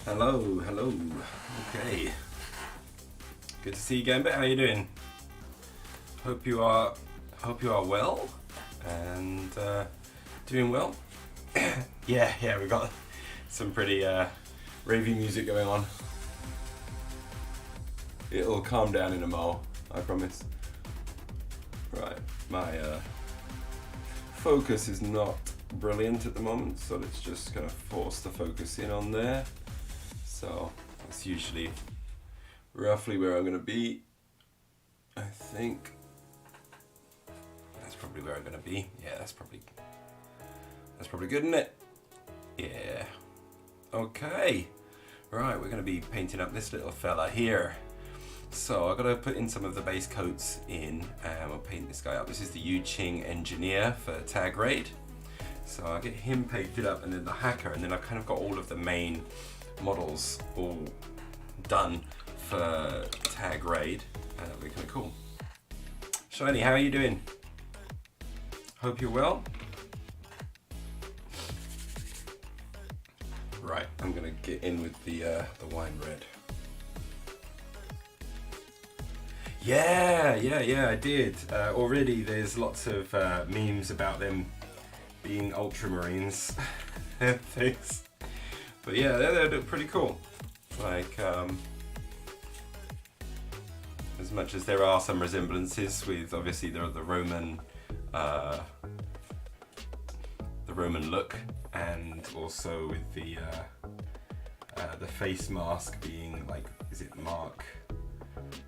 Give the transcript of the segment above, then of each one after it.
Hello, hello. Okay. Good to see you again, but how are you doing? Hope you are well and doing well. yeah, we got some pretty ravey music going on. It'll calm down in a mo, I promise. Right, my focus is not brilliant at the moment, so let's just kind of force the focus in on there. So that's usually roughly where I'm going to be. I think that's probably where I'm going to be. Yeah, that's probably good, isn't it? Yeah. Okay. Right, we're going to be painting up this little fella here. So I've got to put in some of the base coats in and we'll paint this guy up. This is the Jing engineer for Tag Raid. So I'll get him painted up and then the hacker, and then I've kind of got all of the main models all done for Tag Raid, and that'll be kind of cool. Shiny, how are you doing? Hope you're well. Right, I'm gonna get in with the wine red. Yeah, I did. Already there's lots of memes about them being ultramarines and things. But yeah, they look pretty cool. Like, as much as there are some resemblances with obviously the Roman look, and also with the face mask being like, is it Mark? I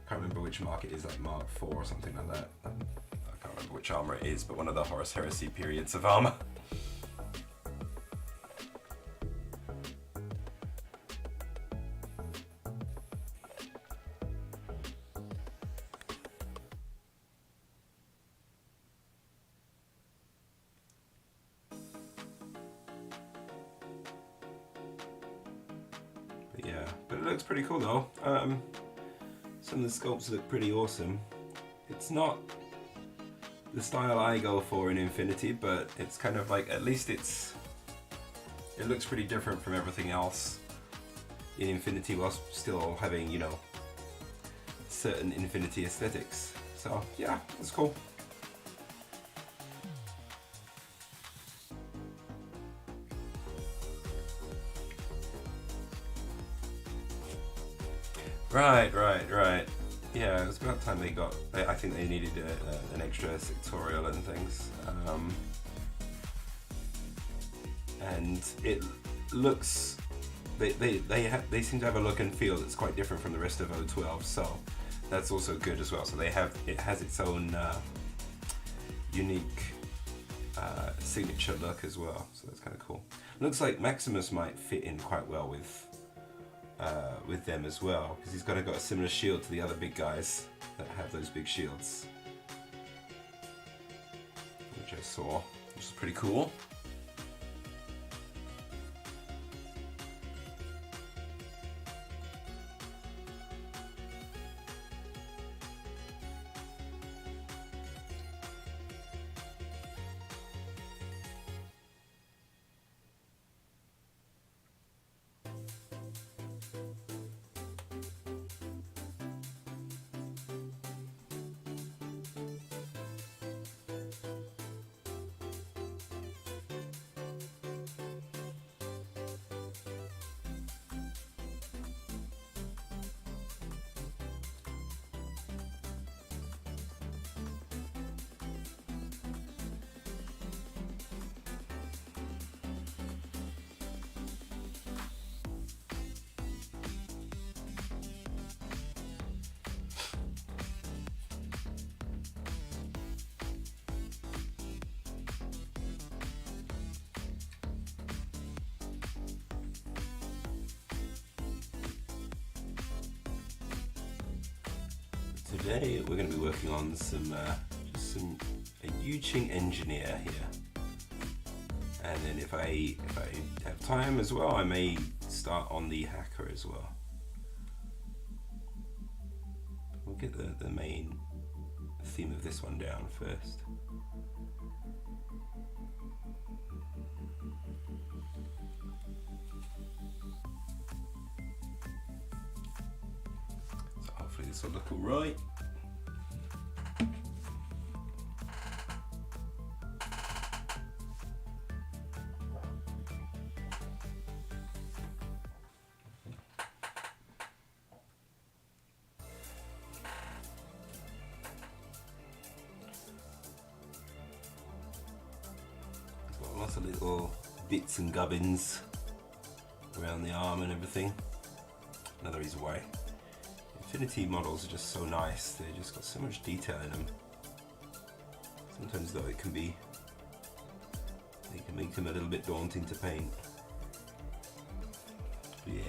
can't remember which mark it is, like Mark 4 or something like that. I can't remember which armor it is, but one of the Horus Heresy periods of armor. Yeah, but it looks pretty cool though. Some of the sculpts look pretty awesome. It's not the style I go for in Infinity, but it's kind of like, at least it looks pretty different from everything else in Infinity, whilst still having, you know, certain Infinity aesthetics. So yeah, it's cool. Right. Yeah, it was about time they got. I think they needed an extra sectorial and things. And it looks. They seem to have a look and feel that's quite different from the rest of O12. So that's also good as well. So it has its own unique signature look as well. So that's kind of cool. Looks like Maximus might fit in quite well with them as well, because he's got a similar shield to the other big guys that have those big shields, which I saw, which is pretty cool. Today we're going to be working on a Jing engineer here, and then if I have time as well, I may start on the hacker as well. We'll get the main theme of this one down first. to look alright. Got lots of little bits and gubbins around the arm and everything. Another reason why Infinity models are just so nice. They just got so much detail in them. Sometimes though it can make them a little bit daunting to paint. But yeah.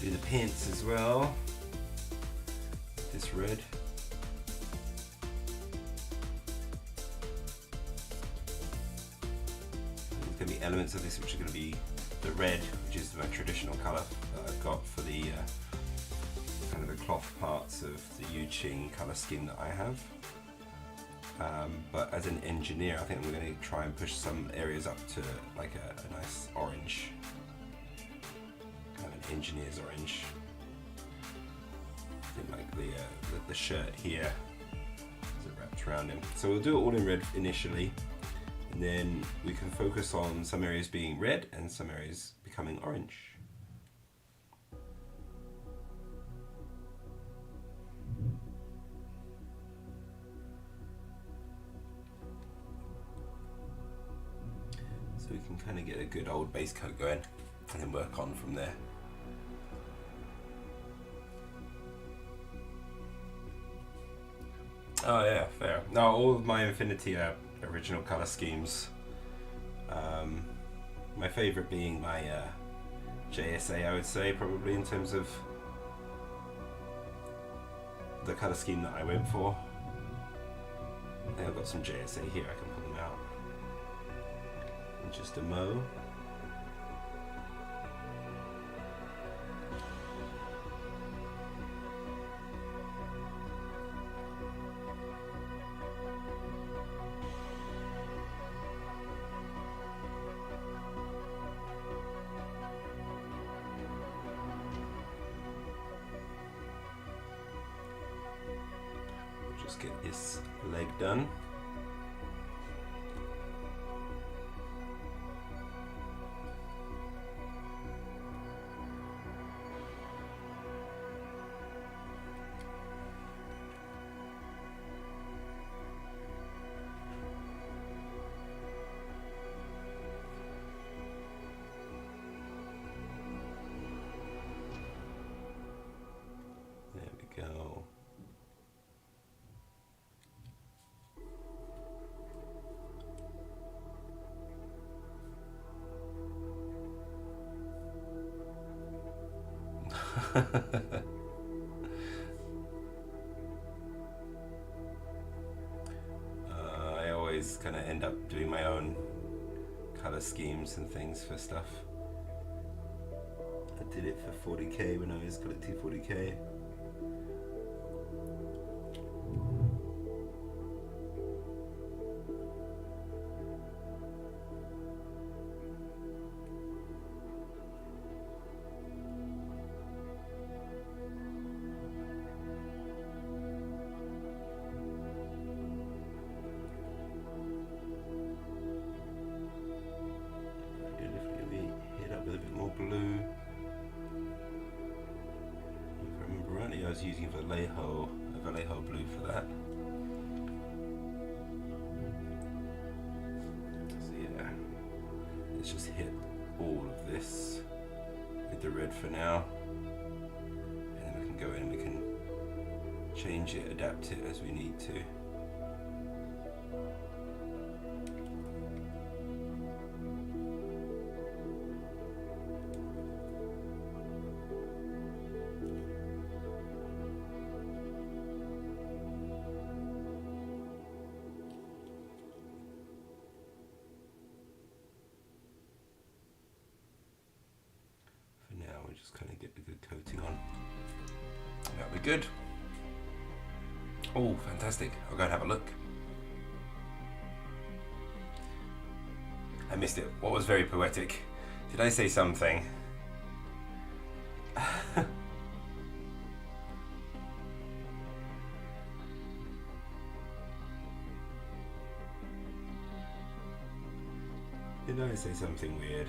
Do the pants as well. This red. There's going to be elements of this which are going to be the red, which is my traditional colour that I've got for the kind of the cloth parts of the Jing colour scheme that I have. But as an engineer, I think I'm going to try and push some areas up to like a nice orange. Engineer's orange. I think like the shirt here as it wraps around him. So we'll do it all in red initially, and then we can focus on some areas being red and some areas becoming orange. So we can kind of get a good old base coat going and then work on from there. Oh yeah, fair. Now all of my Infinity are original colour schemes. My favourite being my JSA, I would say, probably in terms of the colour scheme that I went for. I think I've got some JSA here, I can pull them out. And just a mo. Just get this leg done. There we go. I always kind of end up doing my own color schemes and things for stuff. I did it for 40k when I was collecting 40k. Blue. If I remember rightly, I was using Vallejo blue for that. So yeah, let's just hit all of this with the red for now, and then we can go in and we can change it, adapt it as we need to. get a good coating on. That'll be good. Oh, fantastic. I'll go and have a look. I missed it. What was very poetic? Did I say something? Did I say something weird?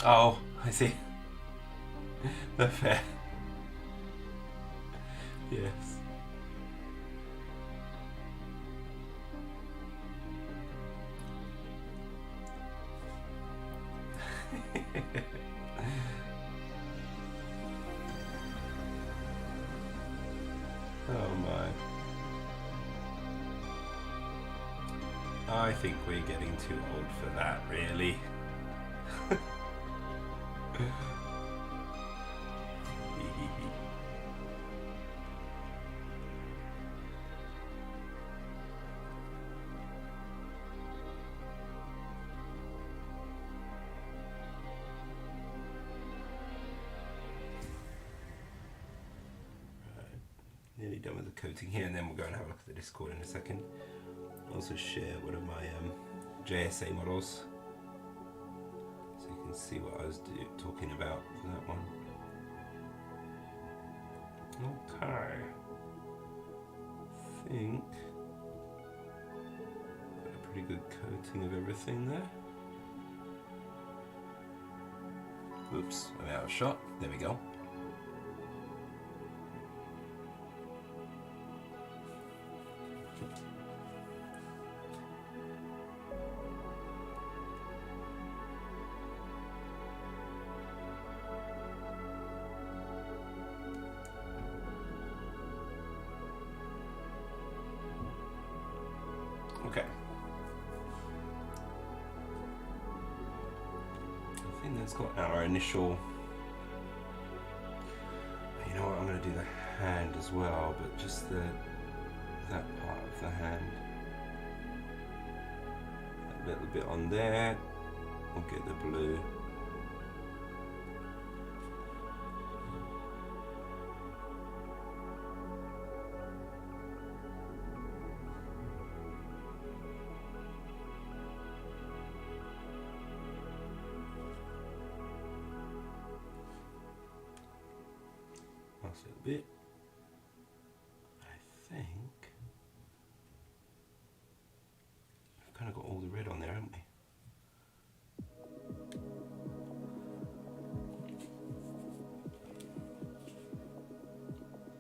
Oh, I see. The fair. Yes. Oh my. I think we're getting too old for that, really. Nearly done with the coating here, and then we'll go and have a look at the Discord in a second. I'll also share one of my JSA models, so you can see what I was talking about for that one. Okay, I think got a pretty good coating of everything there. Oops, I'm out of shot. There we go. Okay. I think that's got our initial. You know what? I'm going to do the hand as well, but just that part of the hand. A little bit on there. We'll get the blue. Last little bit. I think we've kind of got all the red on there, haven't we?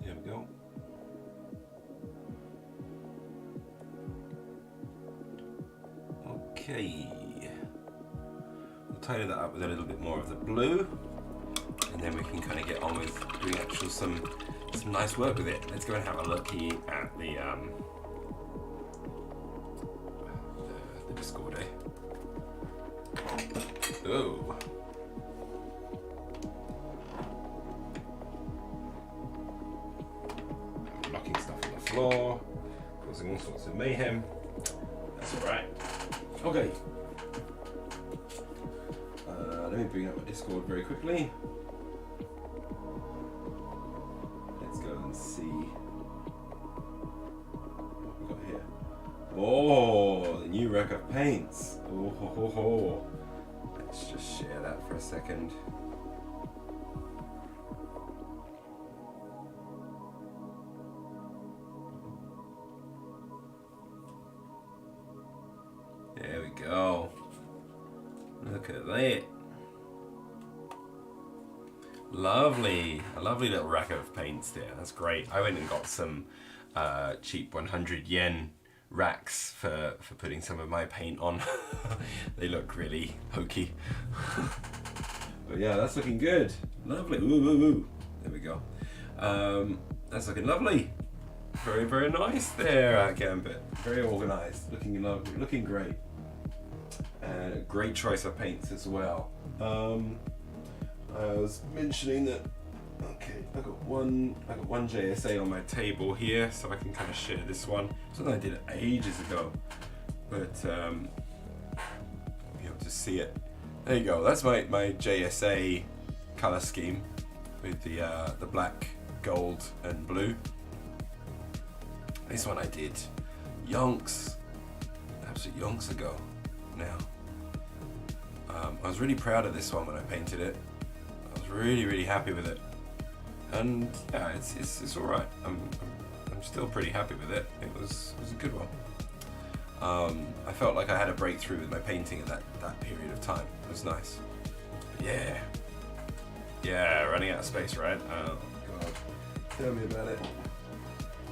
There we go. Okay. We'll tidy that up with a little bit more of the blue, and then we can kind of get on with doing actual some nice work with it. Let's go and have a looky at the Discord, eh? Oh. Blocking stuff on the floor, causing all sorts of mayhem. That's alright. Okay. Let me bring up my Discord very quickly. Let's go and see what we've got here. Oh, the new rack of paints. Oh, ho, ho, ho. Let's just share that for a second. There we go. Look at that. Lovely. A lovely little rack of paints there. That's great. I went and got some cheap 100 yen racks for putting some of my paint on. They look really hokey. But yeah, that's looking good. Lovely. Ooh, ooh, ooh. There we go. That's looking lovely. Very, very nice there, Gambit. Very organized. Looking lovely. Looking great. And a great choice of paints as well. I was mentioning that Okay, I got one JSA on my table here, so I can kind of share this one. Something I did ages ago, but you'll be able to see it. There you go. That's my JSA color scheme with the black, gold, and blue. This one I did yonks, absolute yonks ago now. I was really proud of this one when I painted it. I was really happy with it, and yeah, it's all right. I'm still pretty happy with it. It was a good one. I felt like I had a breakthrough with my painting at that period of time. It was nice. Yeah, running out of space, right? Oh god, tell me about it.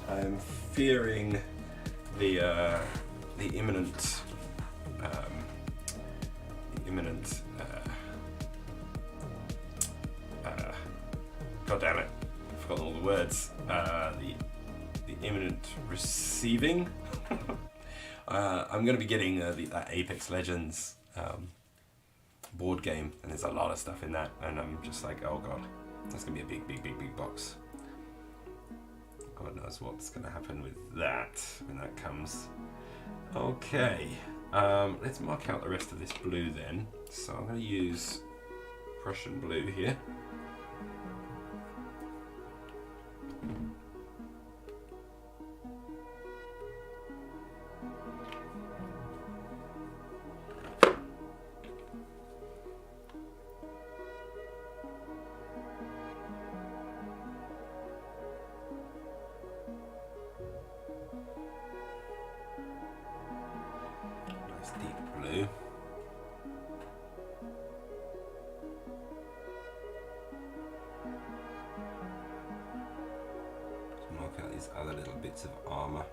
I'm fearing the imminent god damn it, I've forgotten all the words. The imminent receiving. I'm going to be getting that Apex Legends board game, and there's a lot of stuff in that, and I'm just like, oh god, that's going to be a big box. God knows what's going to happen with that when that comes. Okay, let's mark out the rest of this blue then. So I'm going to use Prussian blue here. Blue. Let's mark out these other little bits of armor.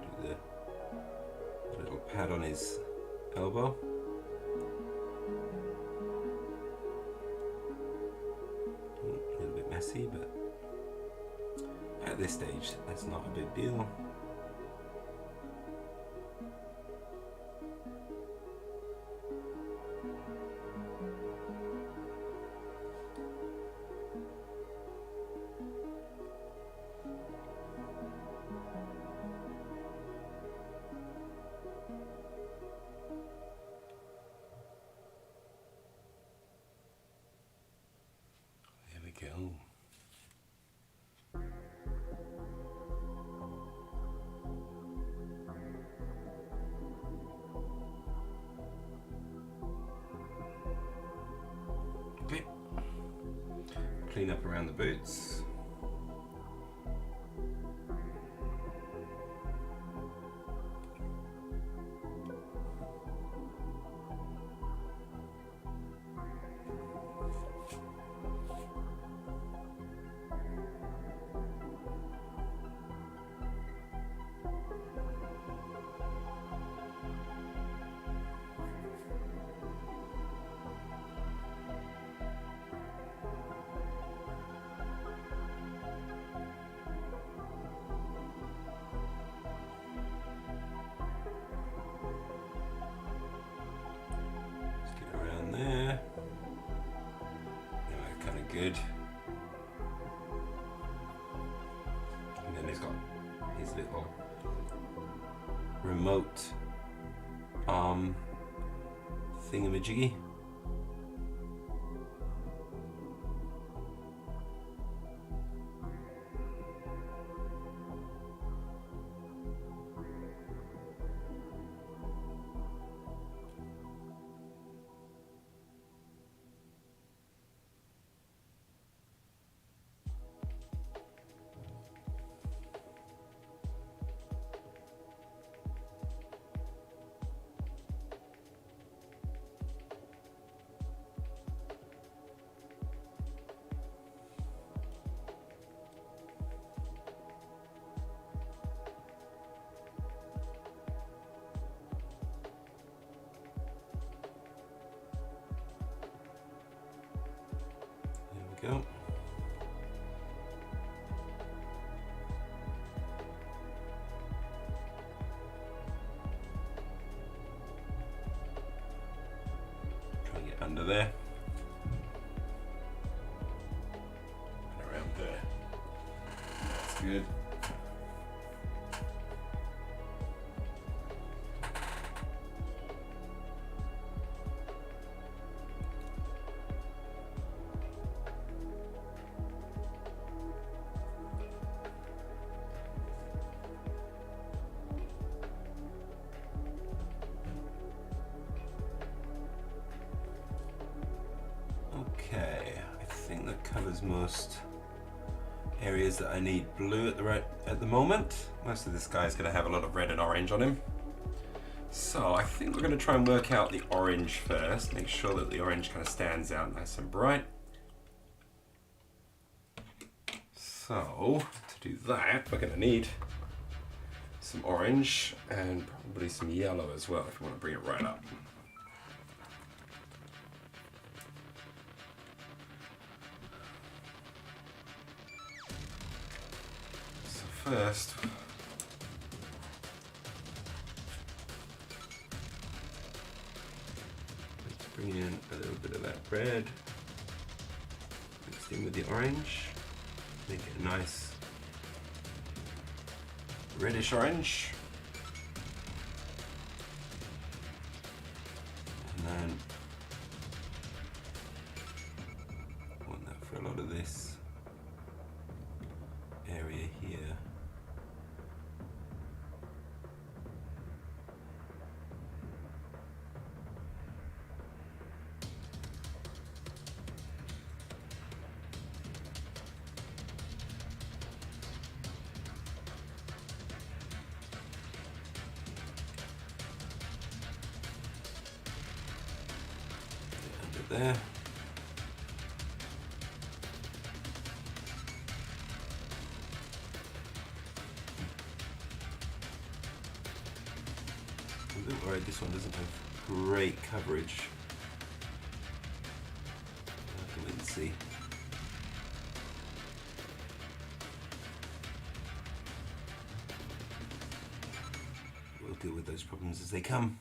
Do the little pad on his elbow. A little bit messy, but at this stage, that's not a big deal. There we go. Okay. Clean up around the boots. There. Yeah, kind of good. And then he's got his little remote arm thingamajiggy. Go. there. And around there. That's good. Okay, I think that covers most areas that I need blue at the moment. Most of this guy's going to have a lot of red and orange on him. So I think we're going to try and work out the orange first. Make sure that the orange kind of stands out nice and bright. So to do that, we're going to need some orange and probably some yellow as well if we want to bring it right up. First, let's bring in a little bit of that red mixed in with the orange, make it a nice reddish orange, and then I want that for a lot of this area here. There. I'm a bit worried this one doesn't have great coverage. I'll have to wait and see. We'll deal with those problems as they come.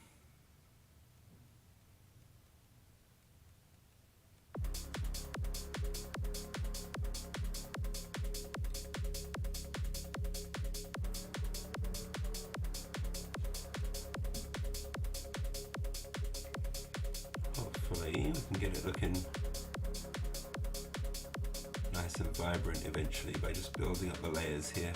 Hopefully we can get it looking nice and vibrant eventually by just building up the layers here.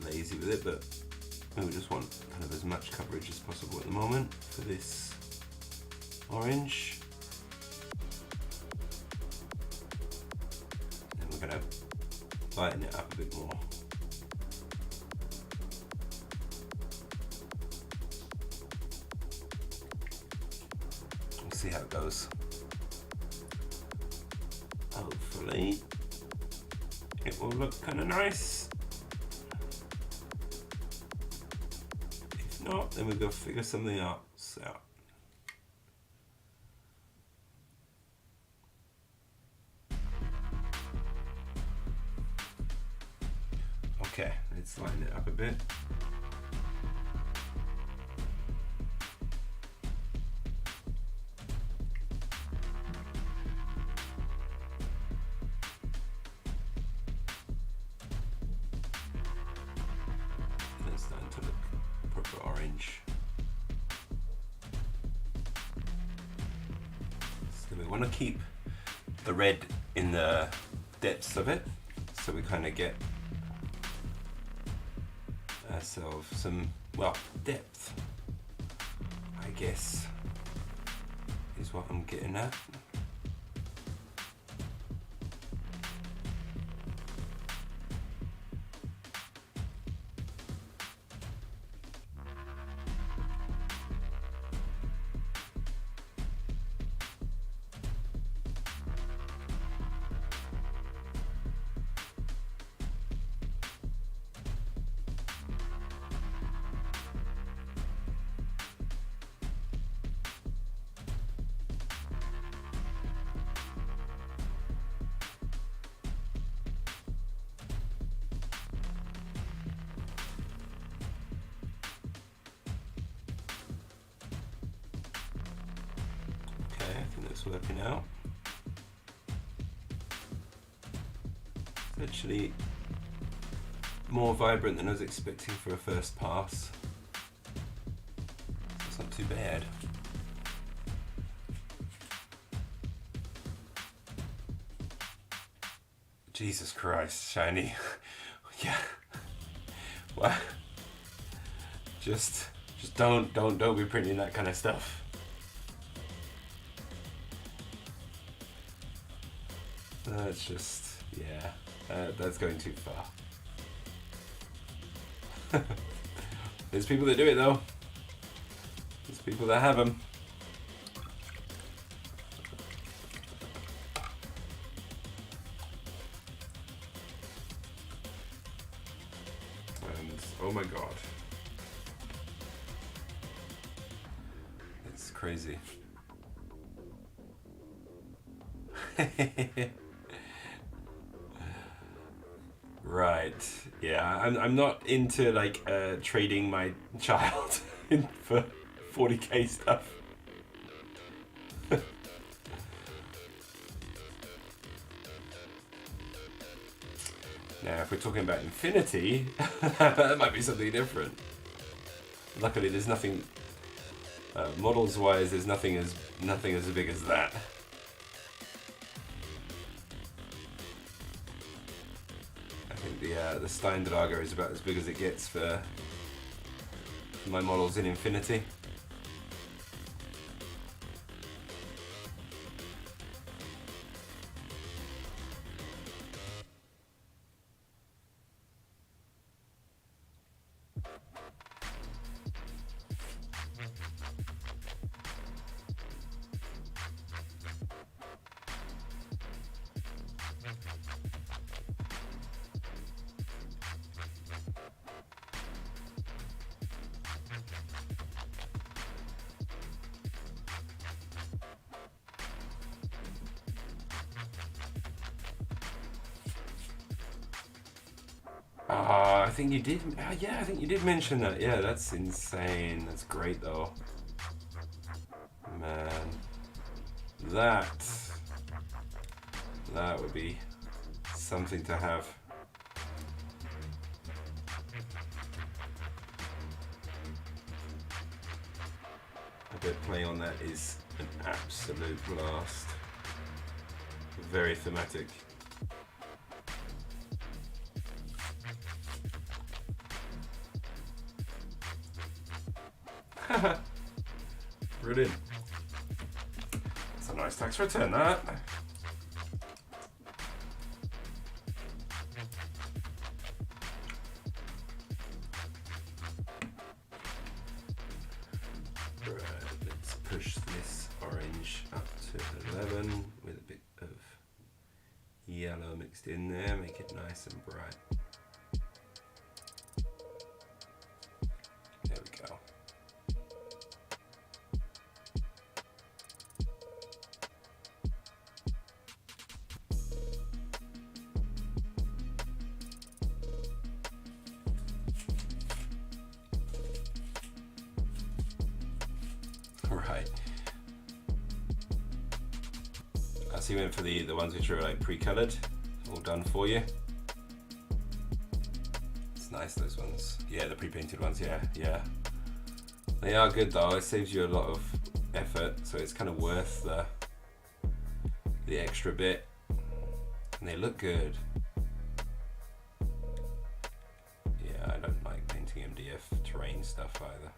Lazy with it, but we just want kind of as much coverage as possible at the moment for this orange. And we're going to lighten it up a bit more. We'll see how it goes. Hopefully it will look kind of nice. Not, then we'll go figure something else out. Okay, let's line it up a bit. It's starting to look proper orange. So we want to keep the red in the depths of it, so we kind of get ourselves some, well, depth, I guess. is what I'm getting at. It's working out. It's actually more vibrant than I was expecting for a first pass. It's not too bad. Jesus Christ, shiny. Yeah. What? Just don't be printing that kind of stuff. That's just, yeah, that's going too far. There's people that do it though. There's people that have them. And oh my god. It's crazy. Right, yeah, I'm not into like trading my child in for 40k stuff. Now, if we're talking about infinity, that might be something different. Luckily, there's nothing models-wise. There's nothing as big as that. The Steindrager is about as big as it gets for my models in Infinity. I think you did. Yeah, I think you did mention that. Yeah, that's insane. That's great, though. Man, that would be something to have. I bet playing on that is an absolute blast. Very thematic. Brilliant. That's a nice tax return, that. Right, let's push this orange up to 11 with a bit of yellow mixed in there, make it nice and bright. There we go. Right. So you went for the ones which are like pre-colored, all done for you. It's nice, those ones. Yeah, the pre-painted ones. Yeah. They are good though. It saves you a lot of effort, so it's kind of worth the extra bit. And they look good. Yeah, I don't like painting MDF terrain stuff either.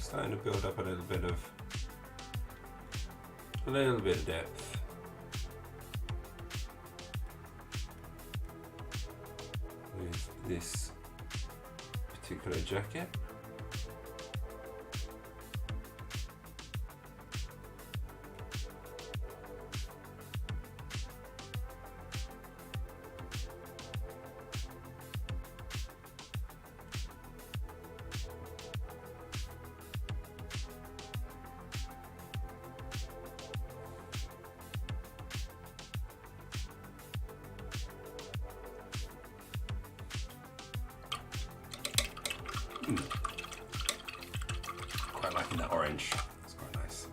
starting to build up a little bit of depth. With this particular jacket. Quite liking that orange. It's quite nice.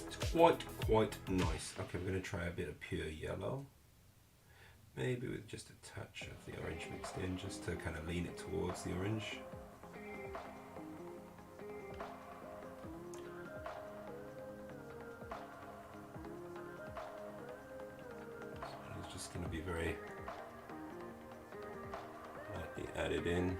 It's quite nice. Okay, we're going to try a bit of pure yellow. Maybe with just a touch of the orange mixed in, just to kind of lean it towards the orange. So it's just going to be very lightly added in.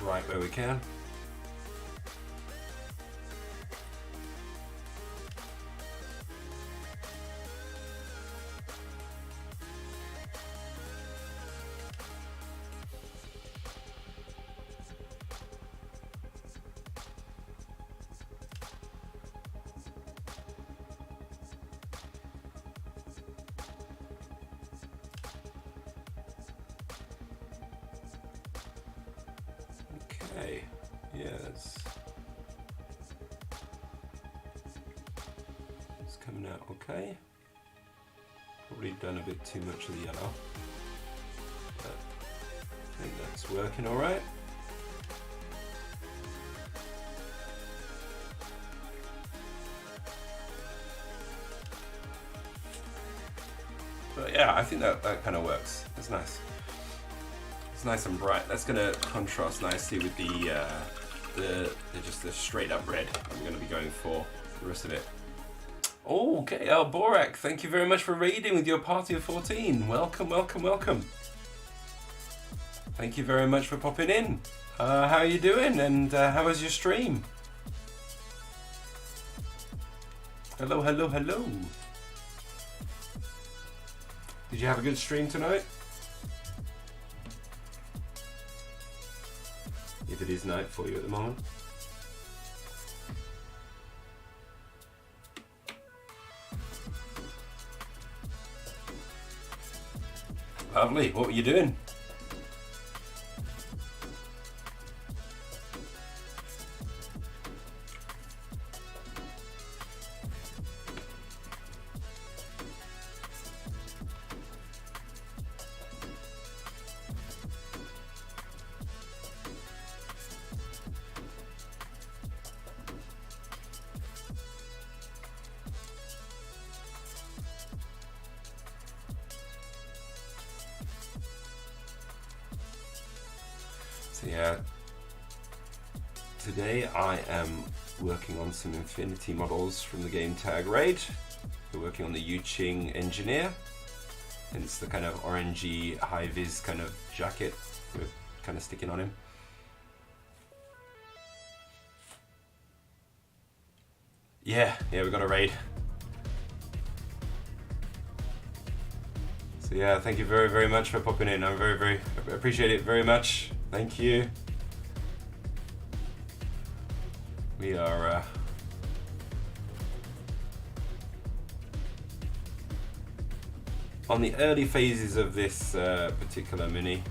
Right where we can. Okay, yes. It's coming out okay. Probably done a bit too much of the yellow, but I think that's working all right. But yeah, I think that kind of works. It's nice. It's nice and bright. That's going to contrast nicely with the just the straight up red I'm going to be going for the rest of it. Okay, Borak, thank you very much for raiding with your party of 14. Welcome, welcome, welcome. Thank you very much for popping in. How are you doing? And how was your stream? Hello, hello, hello. Did you have a good stream tonight? If it is night for you at the moment. Lovely, what were you doing? So yeah, today I am working on some Infinity models from the game Tag Raid. We're working on the Jing Engineer, and it's the kind of orangey high-vis kind of jacket we're kind of sticking on him. Yeah, we got a raid. So yeah, thank you very, very much for popping in. I very appreciate it very much. Thank you. We are on the early phases of this particular mini.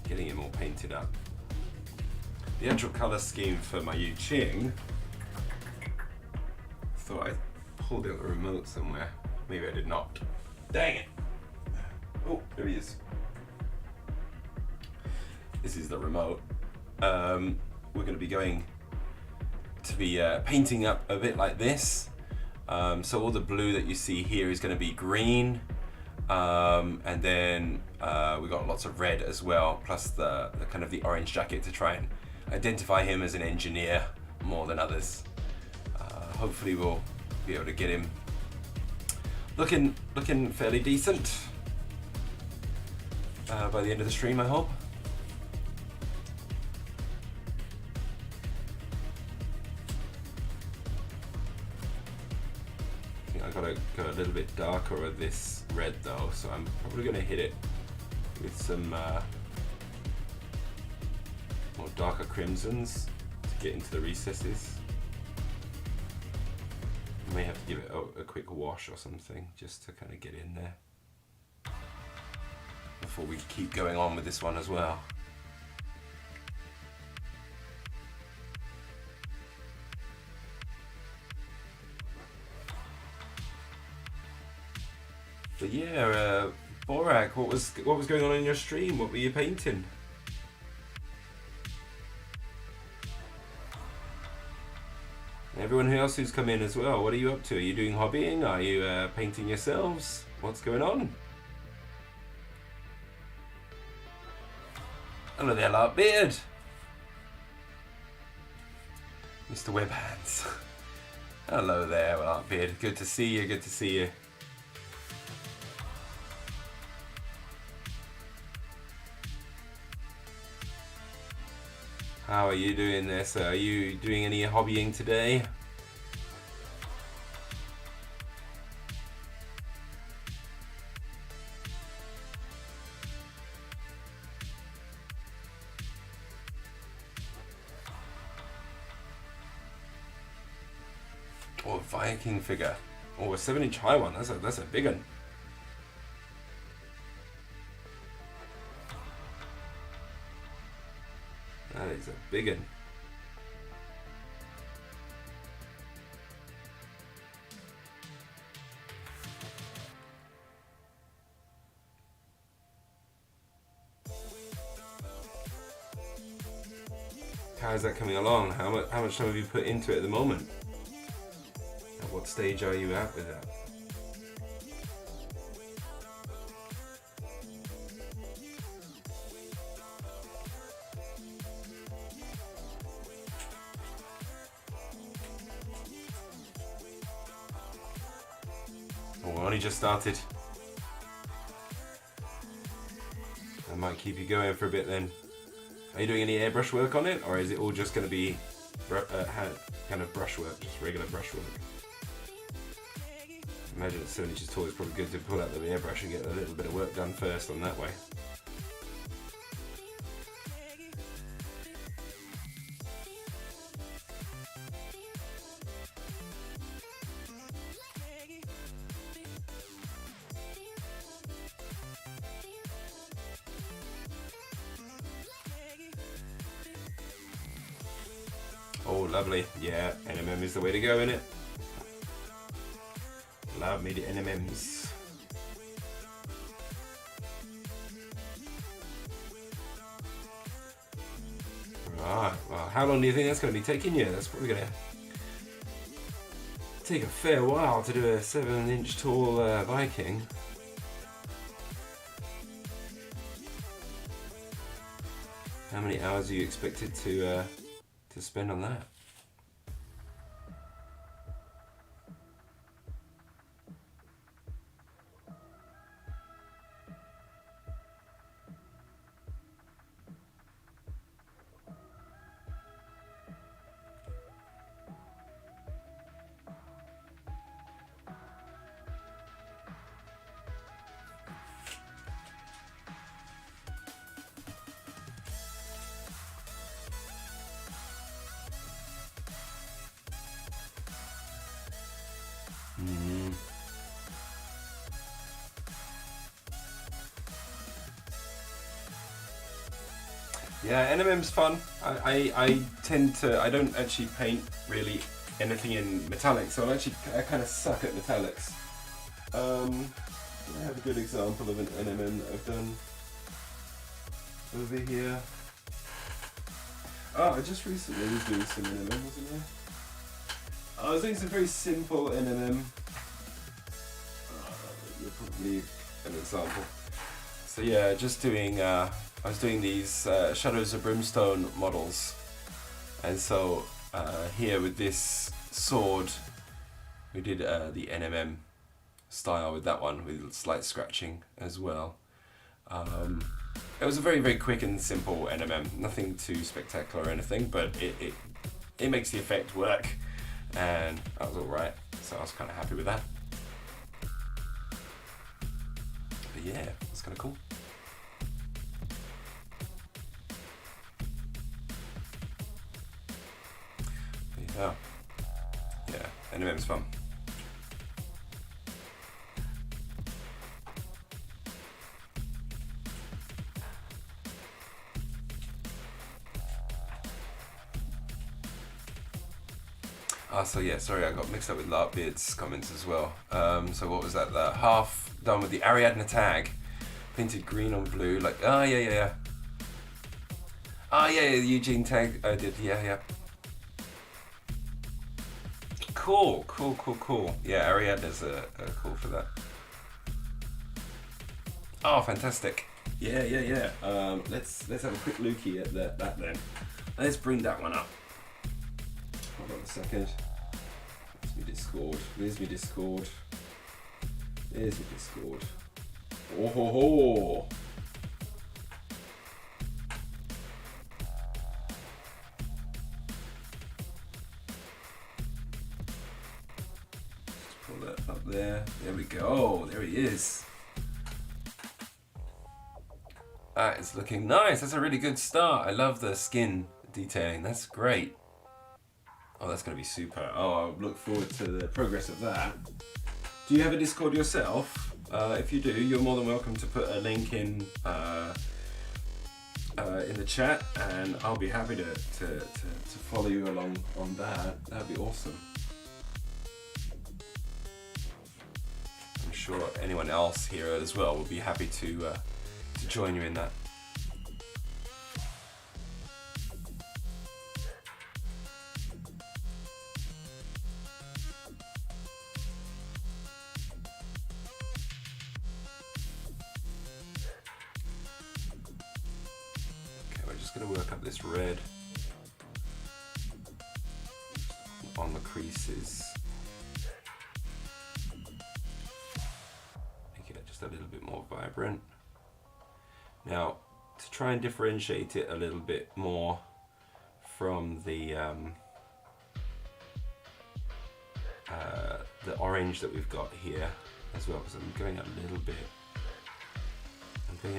Getting it all painted up. The actual color scheme for my Jing, thought I pulled out the remote somewhere. Maybe I did not. Dang it! Oh, there he is. This is the remote. We're going to be going to be painting up a bit like this. So all the blue that you see here is going to be green, and then we got lots of red as well, plus the kind of the orange jacket to try and identify him as an engineer more than others. Hopefully we'll be able to get him looking fairly decent by the end of the stream, I hope. I think I got a little bit darker of this red though, so I'm probably going to hit it with some more darker crimsons to get into the recesses. I may have to give it a quick wash or something just to kind of get in there before we keep going on with this one as well. But yeah, Borak, what was going on in your stream? What were you painting? Everyone else who's come in as well, what are you up to? Are you doing hobbying? Are you painting yourselves? What's going on? Hello there, Larkbeard. Mr. Webhands. Hello there, Larkbeard. Good to see you, good to see you. How are you doing there, sir? Are you doing any hobbying today? Oh, a Viking figure. Oh, a 7-inch high one. That's a big one. That is a big one. How is that coming along? How much time have you put into it at the moment? At what stage are you at with that? Oh, only just started. That might keep you going for a bit then. Are you doing any airbrush work on it, or is it all just going to be kind of brushwork, just regular brushwork? Imagine it's 7 inches tall, it's probably good to pull out the airbrush and get a little bit of work done first on that way. Oh, lovely. Yeah, NMM is the way to go, innit? Love me the NMMs. Right, well, how long do you think that's going to be taking you? That's probably going to take a fair while to do a 7-inch tall Viking. How many hours are you expected to spend on that? Yeah, NMM's fun. I tend to, I don't actually paint really anything in metallics, so I kind of suck at metallics. I have a good example of an NMM that I've done over here. Oh, I just recently was doing some NMM, wasn't I was doing some very simple NMM. You're probably an example. So yeah, just doing, I was doing these Shadows of Brimstone models. And so here with this sword, we did the NMM style with that one, with slight scratching as well. It was a very, very quick and simple NMM, nothing too spectacular or anything, but it makes the effect work, and that was alright, so I was kind of happy with that. But yeah, it's kind of cool. But yeah, NMM's fun. So yeah, sorry, I got mixed up with Larkbeard's comments as well. So what was that? The half done with the Ariadne tag, painted green on blue, like, oh yeah. Oh yeah, the Eugene tag I did, yeah. Cool. Yeah, Ariadne's cool for that. Oh, fantastic. Yeah. Let's have a quick lookie at that then. Let's bring that one up. Hold on a second. Where's my Discord? Oh ho ho! Just pull that up there. There we go. There he is. That is looking nice. That's a really good start. I love the skin detailing. That's great. Oh, that's going to be super. Oh, I look forward to the progress of that. Do you have a Discord yourself? If you do, you're more than welcome to put a link in the chat, and I'll be happy to follow you along on that. That'd be awesome. I'm sure anyone else here as well will be happy to join you in that. This red on the creases, make it just a little bit more vibrant. Now, to try and differentiate it a little bit more from the orange that we've got here as well, because I'm going a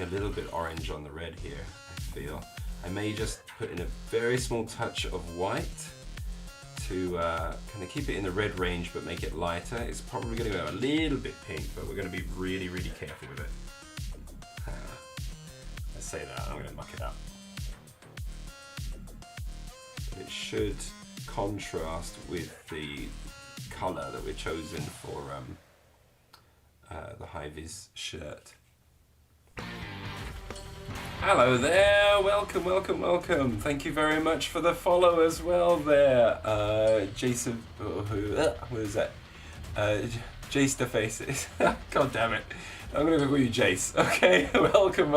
little bit orange on the red here, I feel. I may just put in a very small touch of white to kind of keep it in the red range but make it lighter. It's probably going to go a little bit pink, but we're going to be really, really careful with it. Let's say that, I'm going to muck it up. But it should contrast with the colour that we're chosen for the high-vis shirt. Hello there, welcome. Thank you very much for the follow as well there. Jason, what is that? Jace the Faces. God damn it. I'm going to call you Jace. Okay, welcome.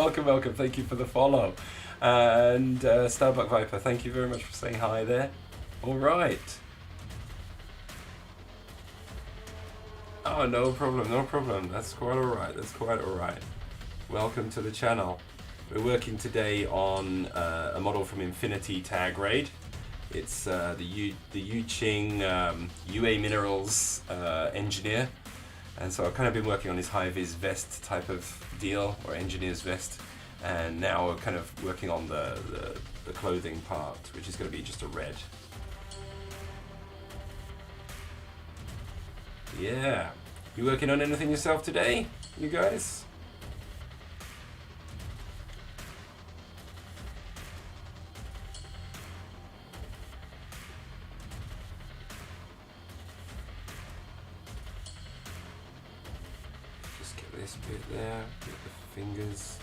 Thank you for the follow. And Starbuck Viper, thank you very much for saying hi there. All right. Oh, no problem. That's quite all right. Welcome to the channel. We're working today on a model from Infinity Tag Raid. It's the Jing UA Minerals engineer, and so I've kind of been working on his high-vis vest type of deal, or engineer's vest, and now we're kind of working on the clothing part, which is going to be just a red. Yeah. You working on anything yourself today, you guys? This bit there, get the fingers,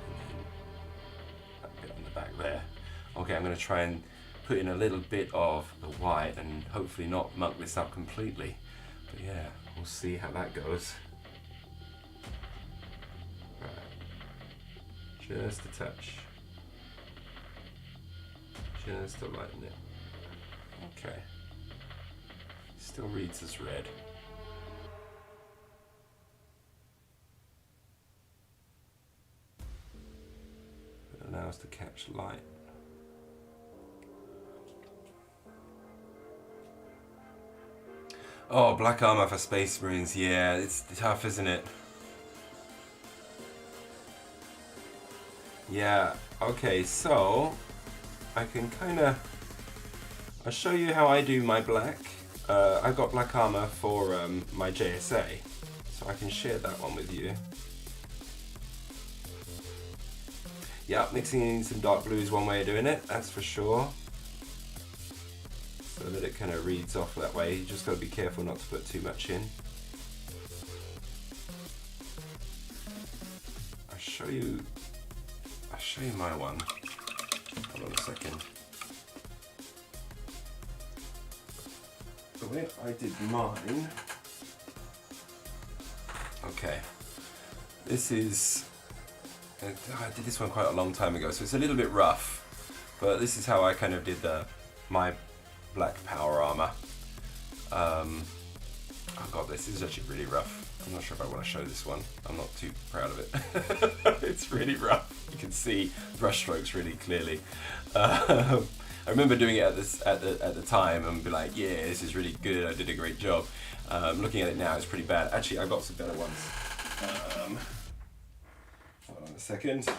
and then that bit on the back there. Okay, I'm going to try and put in a little bit of the white and hopefully not muck this up completely. But yeah, we'll see how that goes. Right. Just a touch. Just to lighten it. Okay. Still reads as red. It allows to catch light. Oh, black armor for Space Marines. Yeah, it's tough, isn't it? Yeah. Okay, so I can I'll show you how I do my black. I've got black armor for my JSA, so I can share that one with you. Yeah, mixing in some dark blue is one way of doing it, that's for sure. So that it kind of reads off that way. You just got to be careful not to put too much in. I'll show you my one. Hold on a second. The way I did mine. Okay. This is. I did this one quite a long time ago, so it's a little bit rough. But this is how I kind of did my black power armor. Oh god, this is actually really rough. I'm not sure if I want to show this one. I'm not too proud of it. It's really rough. You can see brush strokes really clearly. I remember doing it at the time and be like, yeah, this is really good. I did a great job. Looking at it now, it's pretty bad. Actually, I got some better ones. Hold on a second.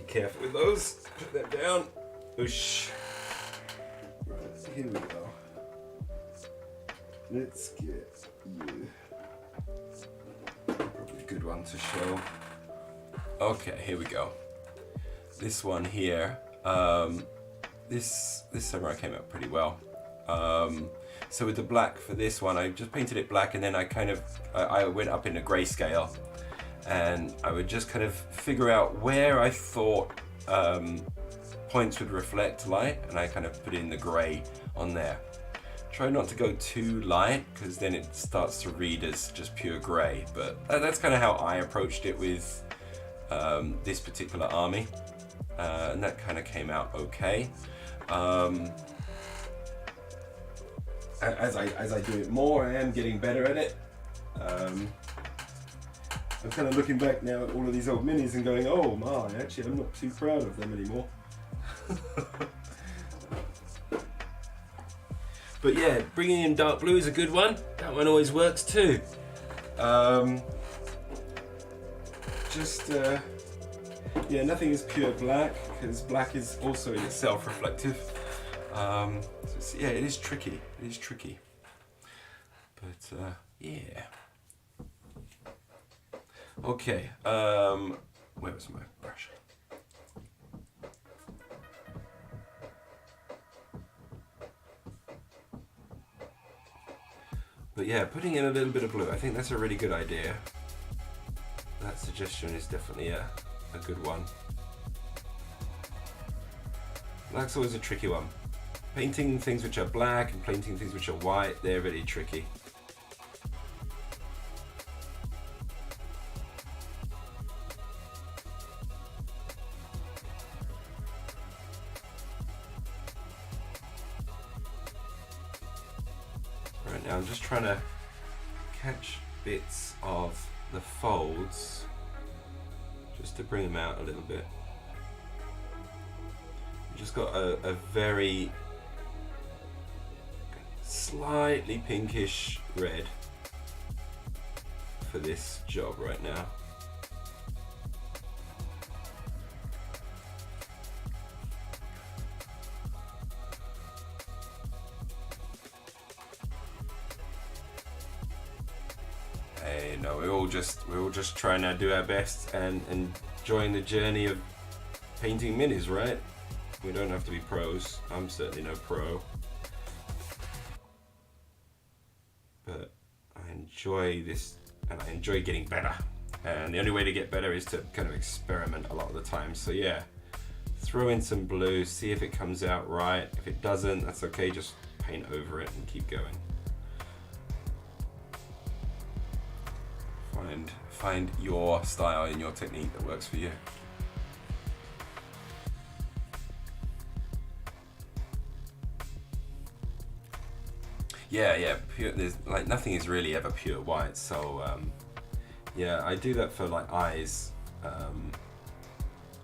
Careful with those. Put them down. Oosh. Right, so here we go. Let's get you. Probably a good one to show. Okay, here we go. This one here. This samurai came out pretty well. So with the black for this one, I just painted it black, and then I went up in a grayscale. And I would just kind of figure out where I thought points would reflect light, and I kind of put in the grey on there. Try not to go too light, because then it starts to read as just pure grey, but that's kind of how I approached it with this particular army, and that kind of came out okay. As I do it more, I am getting better at it. I'm kind of looking back now at all of these old minis and going, oh my, actually I'm not too proud of them anymore. But yeah, bringing in dark blue is a good one. That one always works too. Yeah, nothing is pure black, because black is also in itself reflective. So yeah, it is tricky. It is tricky. But yeah. Okay, where was my brush? But yeah, putting in a little bit of blue, I think that's a really good idea. That suggestion is definitely a good one. Black's always a tricky one. Painting things which are black and painting things which are white, they're really tricky. Right now I'm just trying to catch bits of the folds just to bring them out a little bit. We've just got a very slightly pinkish red for this job right now. Hey, no, we're all just trying to do our best and enjoying the journey of painting minis, right? We don't have to be pros. I'm certainly no pro. But I enjoy this, and I enjoy getting better. And the only way to get better is to kind of experiment a lot of the time. So yeah, throw in some blue, see if it comes out right. If it doesn't, that's okay, just paint over it and keep going. Find your style and your technique that works for you. Yeah, pure, there's like nothing is really ever pure white, so yeah, I do that for like eyes,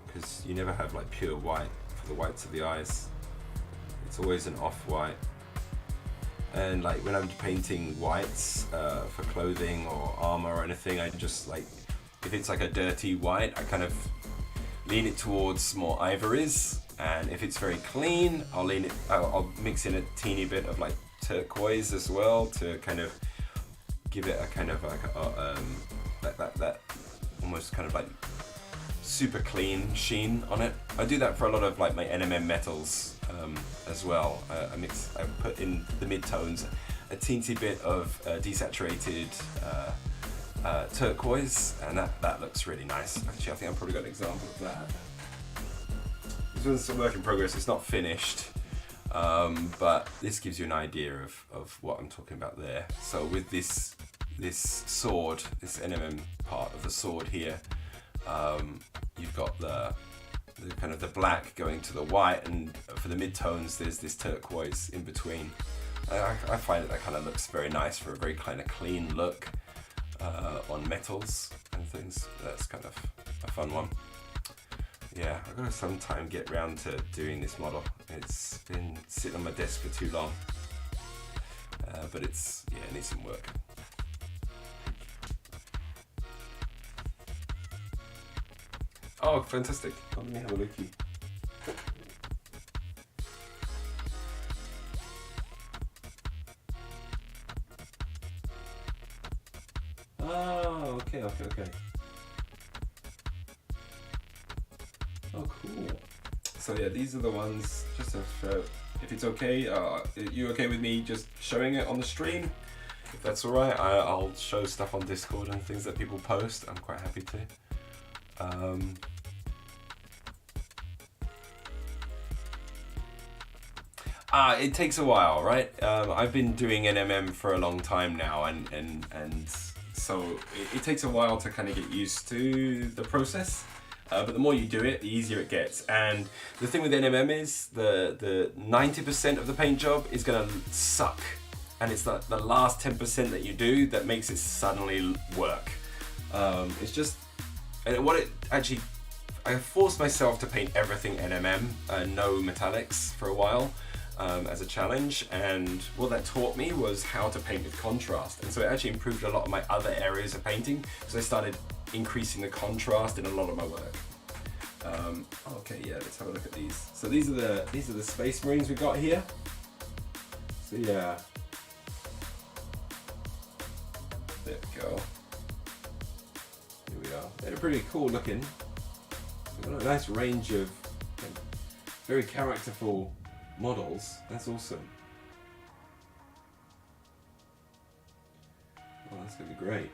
because you never have like pure white for the whites of the eyes. It's always an off-white. And like when I'm painting whites for clothing or armor or anything, I just like, if it's like a dirty white, I kind of lean it towards more ivories. And if it's very clean, I'll mix in a teeny bit of like turquoise as well to kind of give it a kind of like that almost kind of like super clean sheen on it. I do that for a lot of like my NMM metals as well. I put in the mid-tones a teensy bit of desaturated turquoise, and that looks really nice. Actually, I think I've probably got an example of that. This one's a work in progress, it's not finished, but this gives you an idea of what I'm talking about there. So with this sword, this NMM part of the sword here, you've got the kind of the black going to the white, and for the mid-tones there's this turquoise in between. I find that kind of looks very nice for a very kind of clean look on metals and things. That's kind of a fun one. Yeah, I've got to sometime get round to doing this model. It's been sitting on my desk for too long, but it needs some work. Oh, fantastic. Let me have a lookie. Oh, okay. Oh, cool. So yeah, these are the ones, just to show, if it's okay, you okay with me just showing it on the stream? If that's alright, I'll show stuff on Discord and things that people post. I'm quite happy to. It takes a while, right? I've been doing NMM for a long time now, and so it takes a while to kind of get used to the process. But the more you do it, the easier it gets. And the thing with NMM is the 90% of the paint job is gonna suck, and it's the last 10% that you do that makes it suddenly work. It's just, and what it actually, I forced myself to paint everything NMM, no metallics for a while. As a challenge, and what that taught me was how to paint with contrast, and so it actually improved a lot of my other areas of painting, so I started increasing the contrast in a lot of my work. Okay, yeah, let's have a look at these. So these are the Space Marines we got here. So yeah, there we go. Here we are. They're pretty cool looking. We've got a nice range of very characterful models. That's awesome. Oh, that's gonna be great.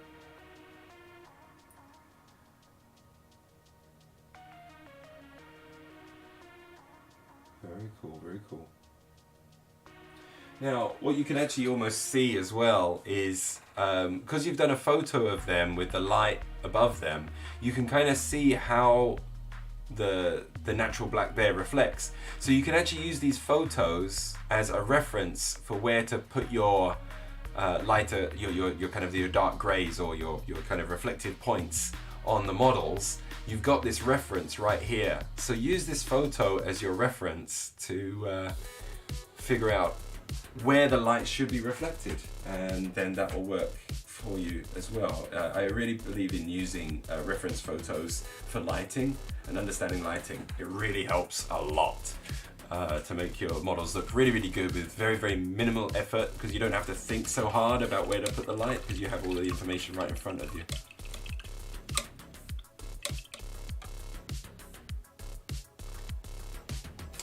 Very cool, very cool. Now, what you can actually almost see as well is, because you've done a photo of them with the light above them, you can kind of see how the natural black there reflects. So you can actually use these photos as a reference for where to put your lighter, your kind of your dark grays or your kind of reflective points on the models. You've got this reference right here. So use this photo as your reference to figure out where the light should be reflected, and then that will work for you as well. I really believe in using reference photos for lighting and understanding lighting. It really helps a lot to make your models look really, really good with very, very minimal effort, because you don't have to think so hard about where to put the light, because you have all the information right in front of you.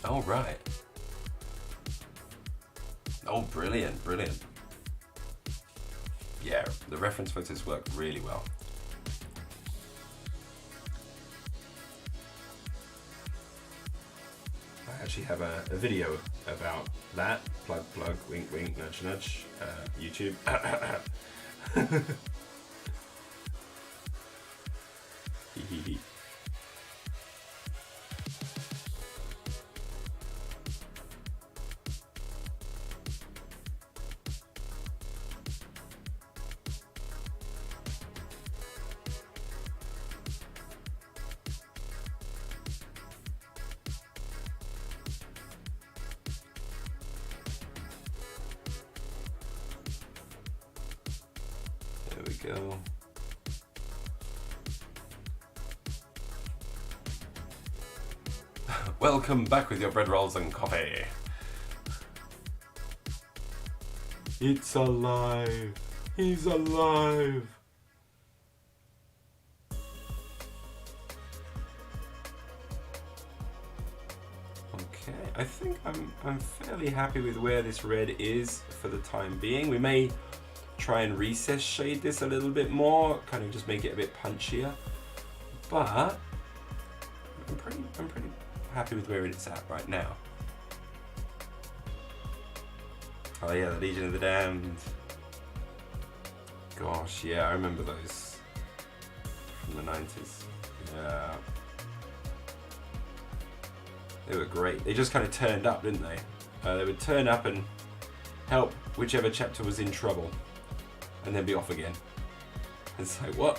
All right. Oh, brilliant, brilliant. Yeah, the reference photos work really well. actually have a video about that. Plug, plug, wink, wink, nudge, nudge. YouTube. There we go. Welcome back with your bread rolls and coffee. It's alive. He's alive. Okay, I think I'm fairly happy with where this red is for the time being. We may try and recess shade this a little bit more, kind of just make it a bit punchier. But I'm pretty happy with where it's at right now. Oh yeah, the Legion of the Damned. Gosh, yeah, I remember those from the 90s. Yeah. They were great. They just kind of turned up, didn't they? They would turn up and help whichever chapter was in trouble, and then be off again. It's like, what?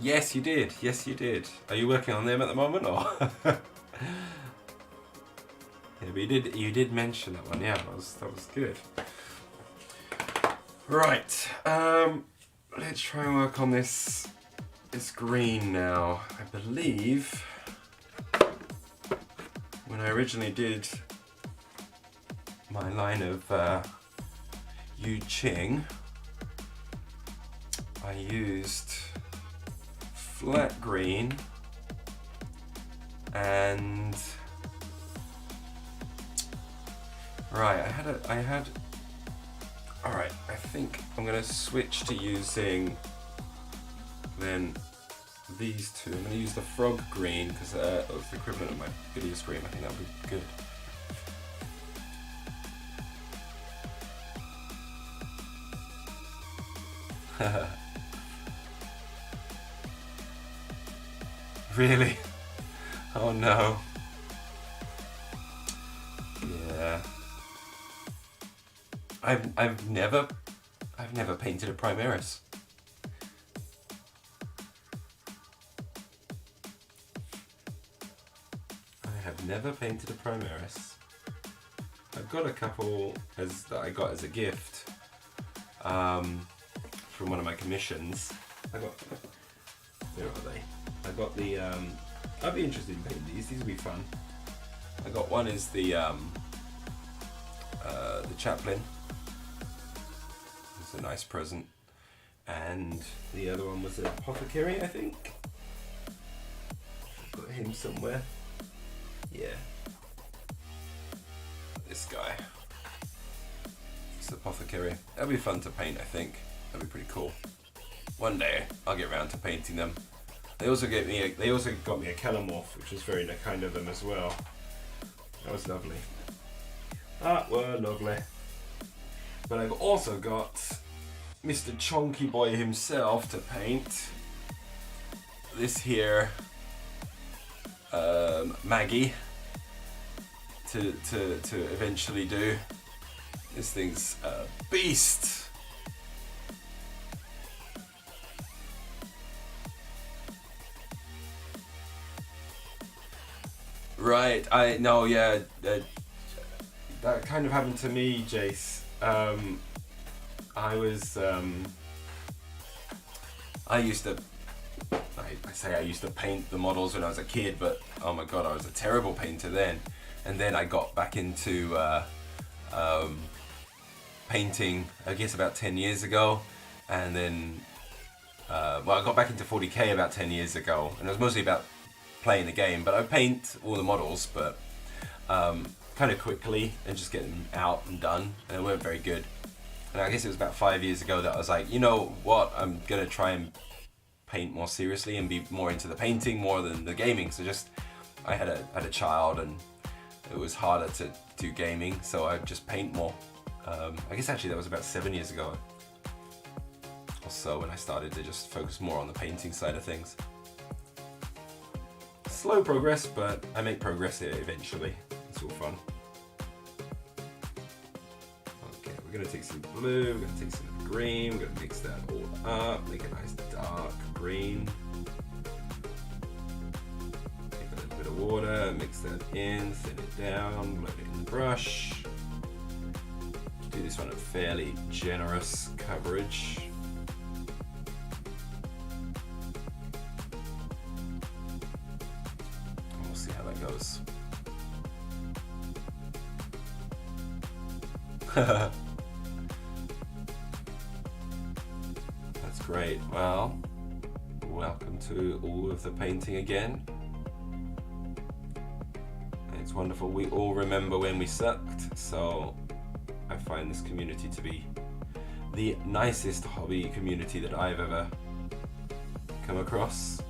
Yes, you did. Yes, you did. Are you working on them at the moment, or? Yeah, but you did mention that one. Yeah, that was good. Right. Let's try and work on this green now. I believe when I originally did my line of Jing, I used flat green and right, I had all right, I think I'm gonna switch to using then these two. I'm gonna use the frog green because it's the equivalent of my video screen. I think that would be good. Really? Oh no. Yeah. I've never painted a Primaris. I have never painted a Primaris. I've got a couple that I got as a gift from one of my commissions. Where are they? I got the, I'd be interested in painting these would be fun. I got one is the chaplain. It's a nice present. And the other one was an apothecary, I think. Got him somewhere. Yeah. This guy. It's the apothecary. That'd be fun to paint, I think. That'd be pretty cool. One day I'll get around to painting them. They also got me a Kellamorph, which was very kind of them as well. That was lovely. That were lovely. But I've also got Mr. Chonky Boy himself to paint. This here, Maggie, to eventually do. This thing's a beast. Right, I know, yeah, that kind of happened to me, Jace. I used to I say I used to paint the models when I was a kid, but oh my god, I was a terrible painter then. And then I got back into painting, I guess about 10 years ago. And then, I got back into 40k about 10 years ago. And it was mostly about playing the game, but I paint all the models, but kind of quickly and just get them out and done. And it weren't very good. And I guess it was about 5 years ago that I was like, you know what, I'm gonna try and paint more seriously and be more into the painting more than the gaming. So just, I had a child and it was harder to do gaming, so I just paint more. I guess actually that was about 7 years ago or so when I started to just focus more on the painting side of things. Slow progress, but I make progress here eventually. It's all fun. Okay, we're gonna take some blue, we're gonna take some green, we're gonna mix that all up, make a nice dark green. Take a little bit of water, mix that in, set it down, load it in the brush. Do this one at fairly generous coverage. And we'll see how that goes. That's great. Well, welcome to all of the painting again. It's wonderful. We all remember when we sucked, so I find this community to be the nicest hobby community that I've ever come across.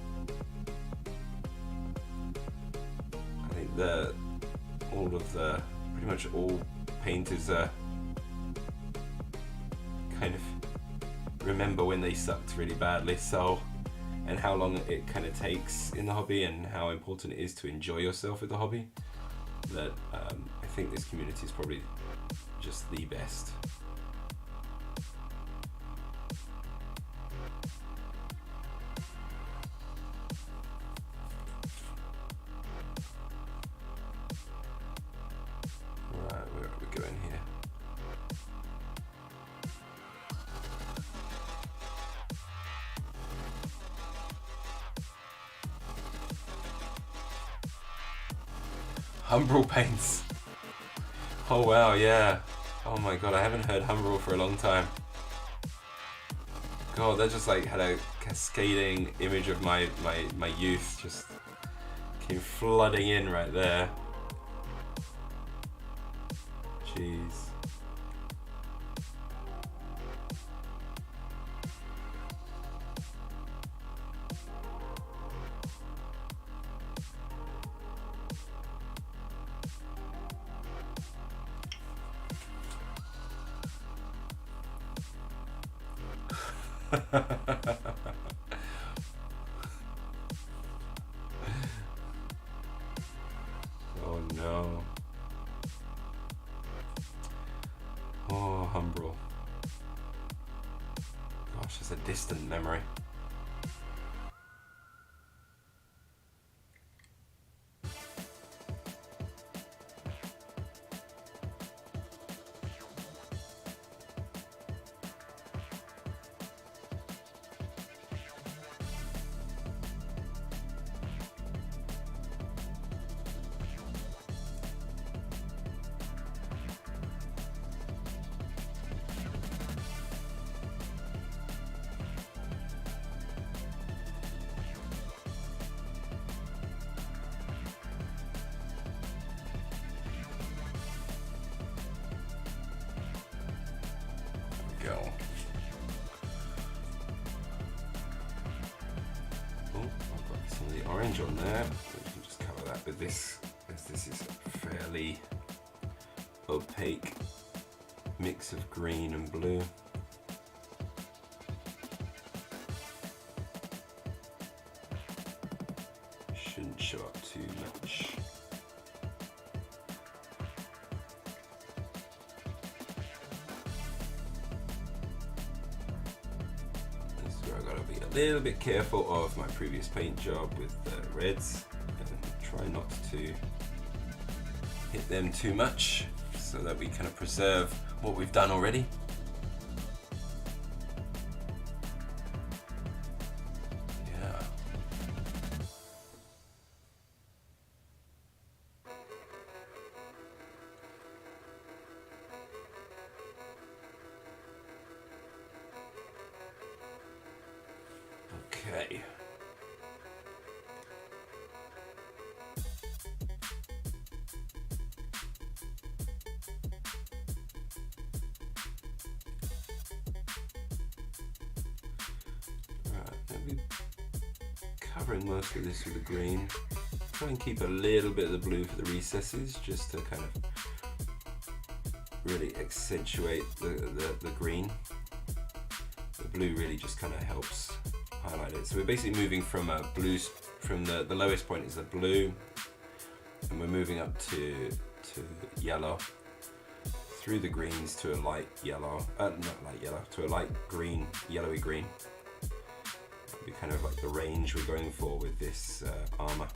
I think pretty much all painters are kind of remember when they sucked really badly, so, and how long it kind of takes in the hobby and how important it is to enjoy yourself with the hobby, that I think this community is probably just the best. Right, where are we going here? Humbrol paints. Oh wow, yeah. Oh my god, I haven't heard Humbrol for a long time. God, that just like had a cascading image of my youth just came flooding in right there. Jeez. Oh no. Oh, Humbrol. Gosh, it's a distant memory. Go. Oh, I've got some of the orange on there. We can just cover that with this, as this is a fairly opaque mix of green and blue. Shouldn't show up too much. A little bit careful of my previous paint job with the reds and try not to hit them too much so that we kind of preserve what we've done already. Yeah. I'll be covering most of this with the green. Try and keep a little bit of the blue for the recesses, just to kind of really accentuate the green. The blue really just kind of helps highlight it. So we're basically moving from a blue, from the lowest point is the blue, and we're moving up to yellow, through the greens to a light yellow, not light yellow, to a light green, yellowy green. That'll be kind of like the range we're going for with this armor.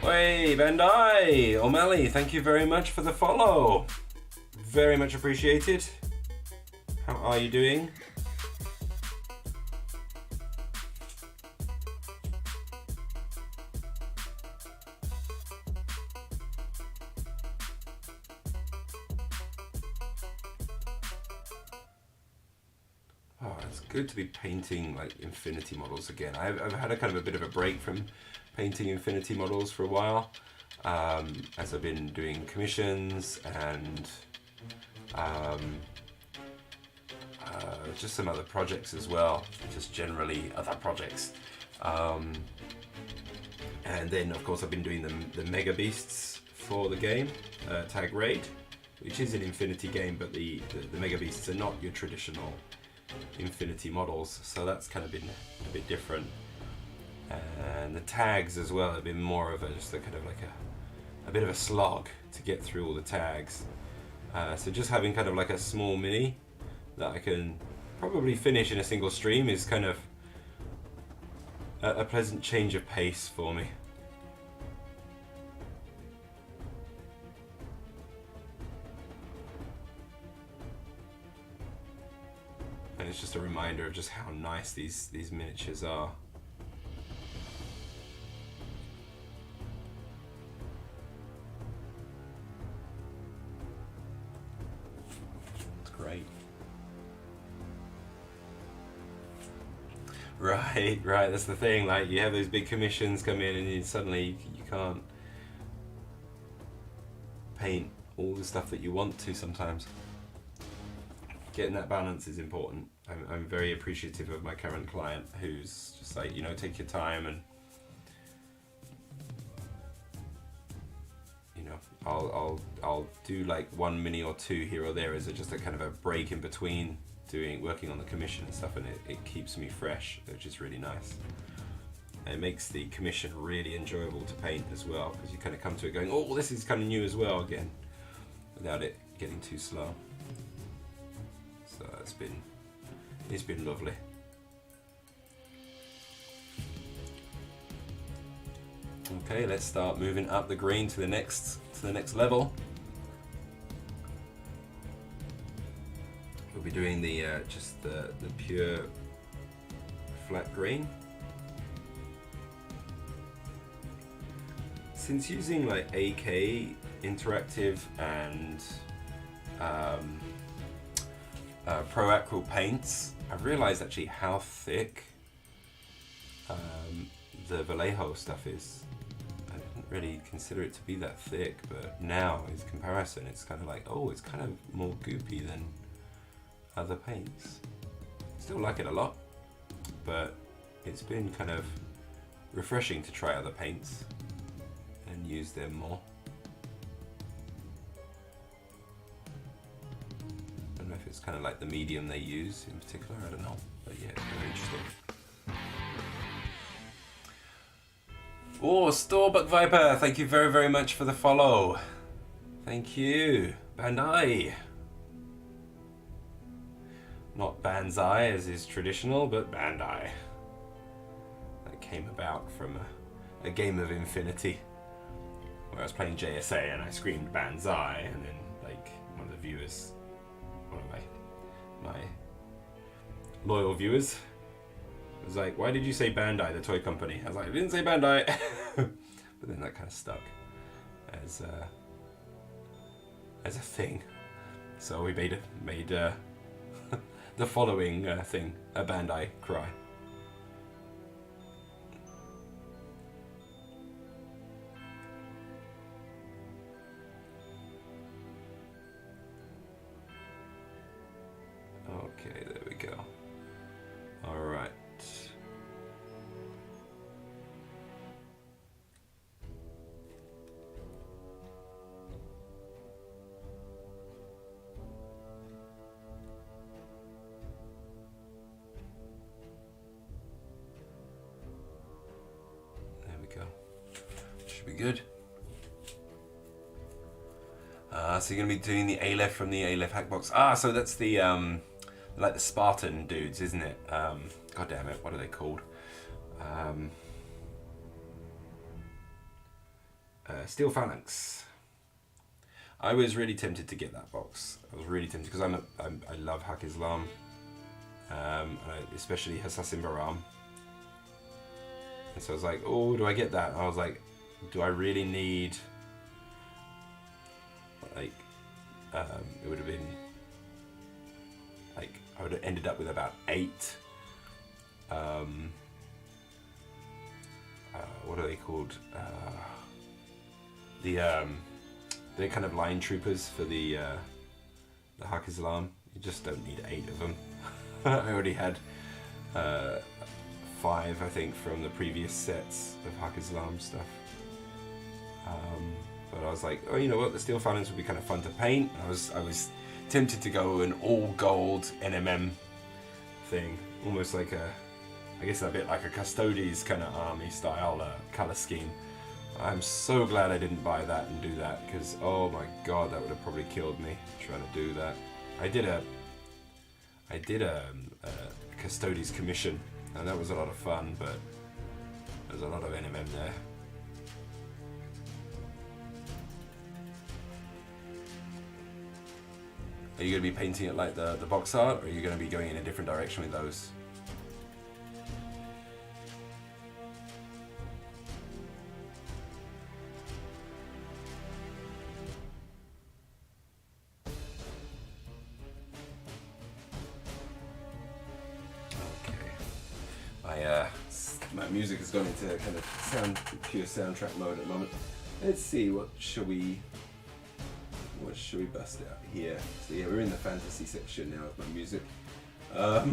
Hey, Bandai! O'Malley, thank you very much for the follow. Very much appreciated. How are you doing? Oh, it's good to be painting like Infinity models again. I've had a kind of a bit of a break from painting Infinity models for a while, as I've been doing commissions and just some other projects as well, just generally other projects. And then of course I've been doing the Mega Beasts for the game, Tag Raid, which is an Infinity game, but the Mega Beasts are not your traditional Infinity models, so that's kind of been a bit different. And the tags as well have been more of just a kind of like a bit of a slog to get through all the tags. So just having kind of like a small mini that I can probably finish in a single stream is kind of a pleasant change of pace for me. And it's just a reminder of just how nice these miniatures are. It's great. Right, that's the thing, like you have those big commissions come in and suddenly you can't paint all the stuff that you want to sometimes. Getting that balance is important. I'm very appreciative of my current client who's just like, you know, take your time, and you know, I'll do like one mini or two here or there as just a kind of a break in between working on the commission and stuff, and it keeps me fresh, which is really nice. And it makes the commission really enjoyable to paint as well, because you kind of come to it going, oh, this is kind of new as well again, without it getting too slow. So it's been lovely. Okay, let's start moving up the green to the next level. We'll be doing the just the pure flat green. Since using like AK Interactive and Pro Acryl paints, I've realized actually how thick the Vallejo stuff is. I didn't really consider it to be that thick, but now in comparison it's kind of like, oh, it's kind of more goopy than other paints. Still like it a lot, but it's been kind of refreshing to try other paints and use them more. I don't know if it's kind of like the medium they use in particular, I don't know, but yeah, it's very interesting. Oh, Storbuck Viper, thank you very, very much for the follow. Thank you. Bandai. Not Banzai as is traditional, but Bandai. That came about from a game of Infinity where I was playing JSA and I screamed Banzai, and then like one of the viewers, one of my loyal viewers, was like, why did you say Bandai, the toy company? I was like, I didn't say Bandai. But then that kind of stuck as a thing. So we made the following thing a Bandai cry. Okay, there we go. good. So you're going to be doing the Aleph from the Aleph hack box. So that's the, like the Spartan dudes, isn't it? God damn it, what are they called? Steel Phalanx. I was really tempted to get that box. I was really tempted because I love Hack Islam, especially Hassassin Baram. And so I was like, oh, do I get that? And I was like, do I really need, like, it would have been, like, I would have ended up with about 8, what are they called? They're kind of line troopers for the Haq Islam. You just don't need 8 of them. I already had 5, I think, from the previous sets of Haq Islam stuff. But I was like, oh, you know what? The Steel Phalanx would be kind of fun to paint. I was tempted to go an all gold NMM thing, almost like I guess a bit like a Custodes kind of army style color scheme. I'm so glad I didn't buy that and do that, because oh my god, that would have probably killed me trying to do that. I did a Custodes commission, and that was a lot of fun, but there's a lot of NMM there. Are you going to be painting it like the box art, or are you going to be going in a different direction with those? My music has gone into kind of pure soundtrack mode at the moment. Let's see, what should we bust out here? So yeah, we're in the fantasy section now of my music. I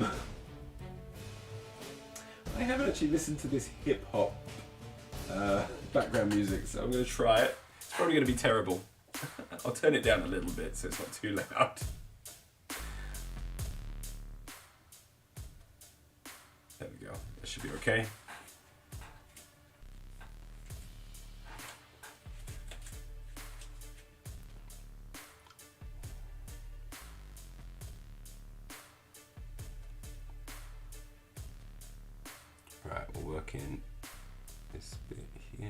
haven't actually listened to this hip hop background music, so I'm going to try it. It's probably going to be terrible. I'll turn it down a little bit so it's not too loud. There we go. That should be okay. Right, we'll work in this bit here.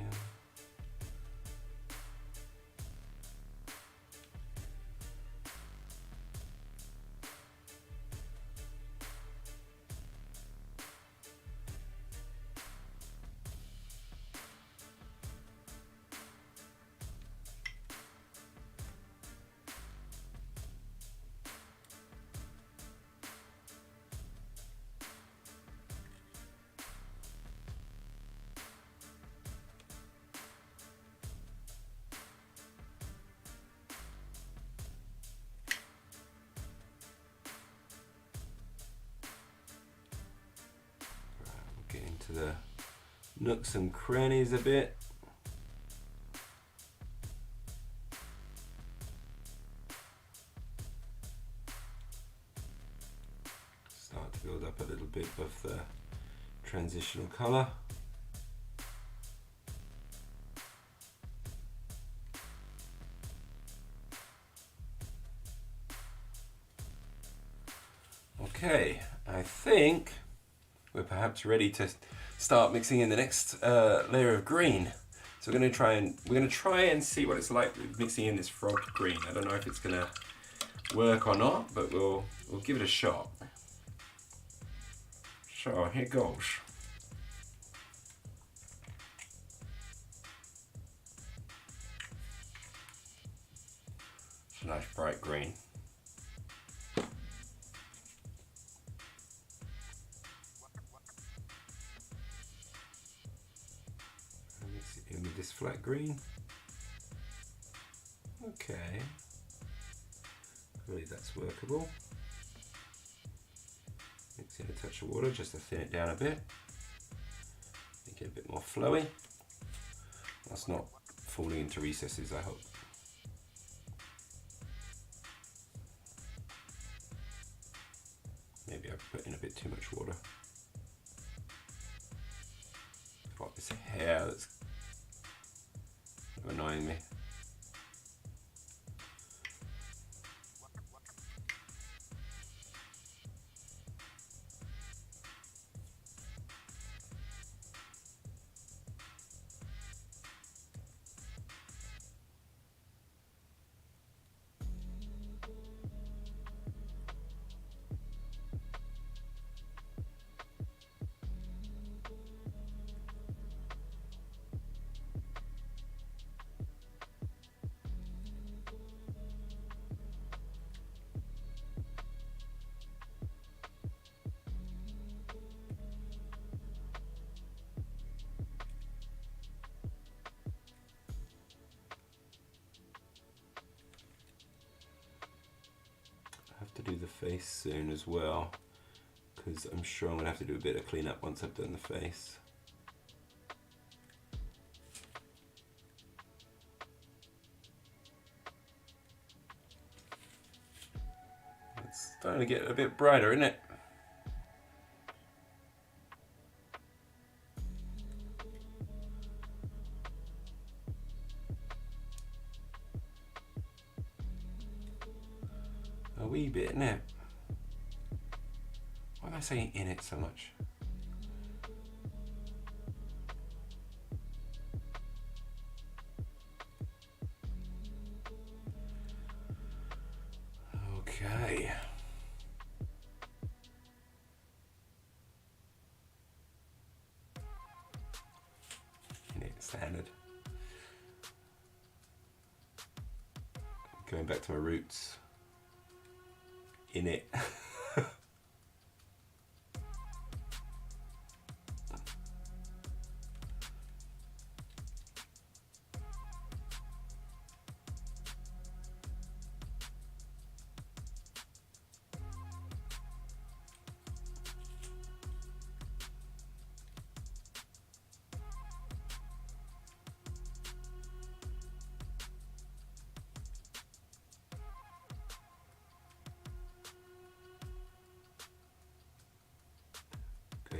Get into the nooks and crannies a bit. Start to build up a little bit of the transitional colour. Okay, I think we're perhaps ready to start mixing in the next layer of green. So we're going to try and see what it's like with mixing in this frog green. I don't know if it's going to work or not, but we'll give it a shot. So here goes. It's a nice bright green. With this flat green. Okay, really that's workable. Mix in a touch of water just to thin it down a bit, make it a bit more flowy. That's not falling into recesses, I hope. Maybe I've put in a bit too much water. Got this hair that's Annoying me. To do the face soon as well, because I'm sure I'm gonna have to do a bit of cleanup once I've done the face. It's starting to get a bit brighter, isn't it? A wee bit, isn't it? Why am I saying in it so much? Okay. In it, standard. Going back to my roots. In it.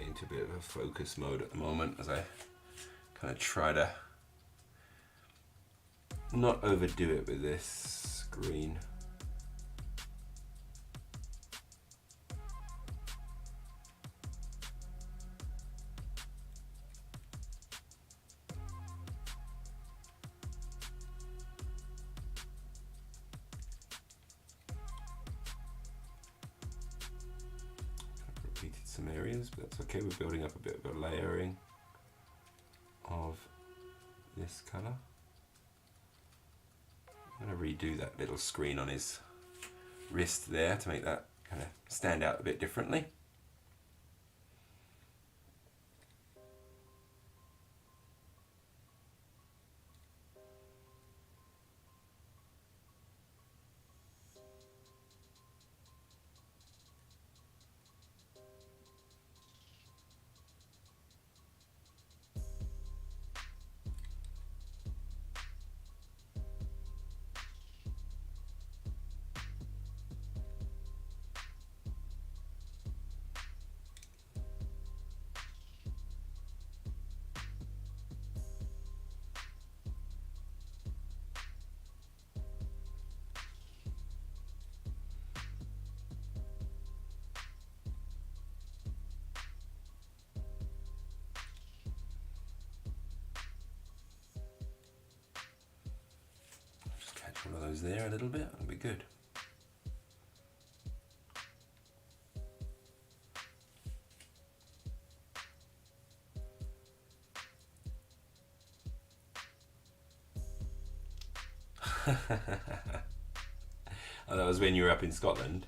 Into a bit of a focus mode at the moment as I kind of try to not overdo it with this green. Some areas, but that's okay. We're building up a bit of a layering of this colour. I'm going to redo that little screen on his wrist there to make that kind of stand out a bit differently. One of those there a little bit, that'll be good. Oh, that was when you were up in Scotland.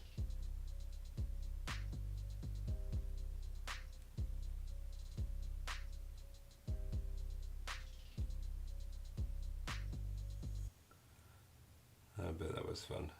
I bet that was fun.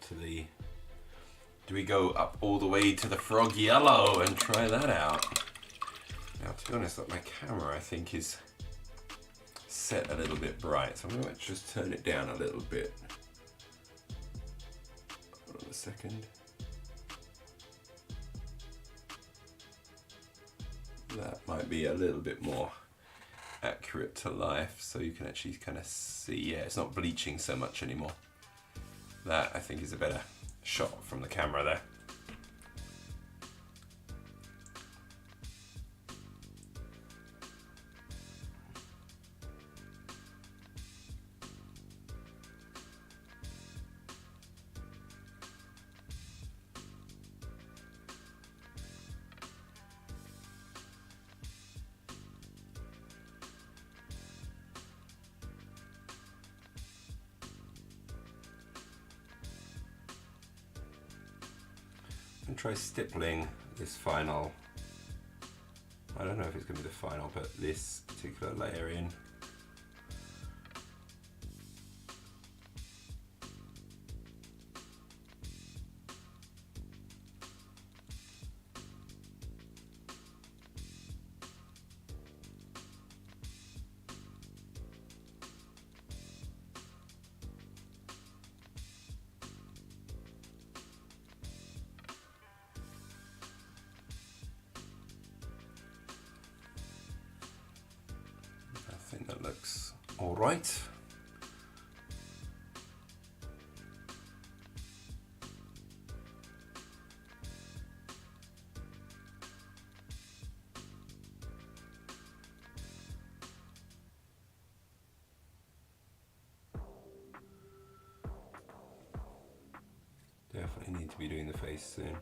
to the... Do we go up all the way to the frog yellow and try that out? Now, to be honest, my camera, I think, is set a little bit bright, so I'm going to just turn it down a little bit. Hold on a second. That might be a little bit more accurate to life, so you can actually kind of see, yeah, it's not bleaching so much anymore. That, I think, is a better shot from the camera there. And try stippling this final, I don't know if it's going to be the final, but this particular layer in. I think that looks all right. Definitely need to be doing the face soon.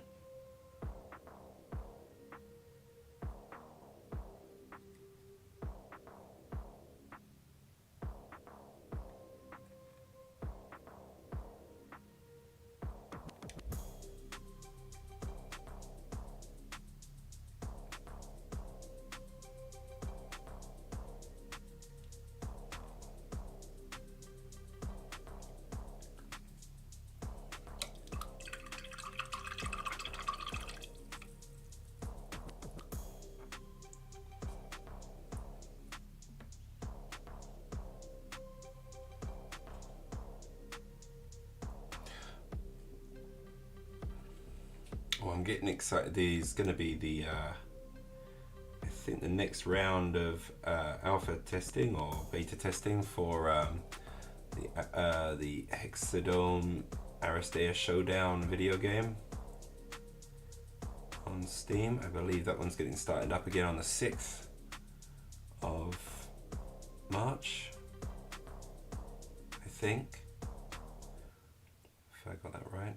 Well, I'm getting excited. There's going to be the, I think the next round of alpha testing or beta testing for the Hexadome Aristea Showdown video game on Steam. I believe that one's getting started up again on the 6th of March, I think, if I got that right.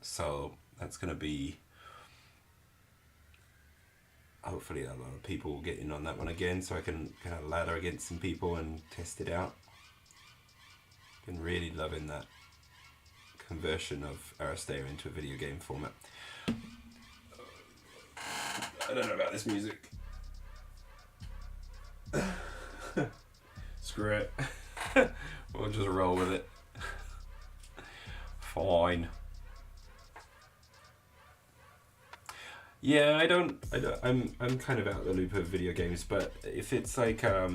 So that's going to be, hopefully a lot of people will get in on that one again, so I can kind of ladder against some people and test it out. Been really loving that conversion of Aristea into a video game format. I don't know about this music. Screw it. We'll just roll with it. Fine. Yeah, I'm kind of out of the loop of video games, but if it's like a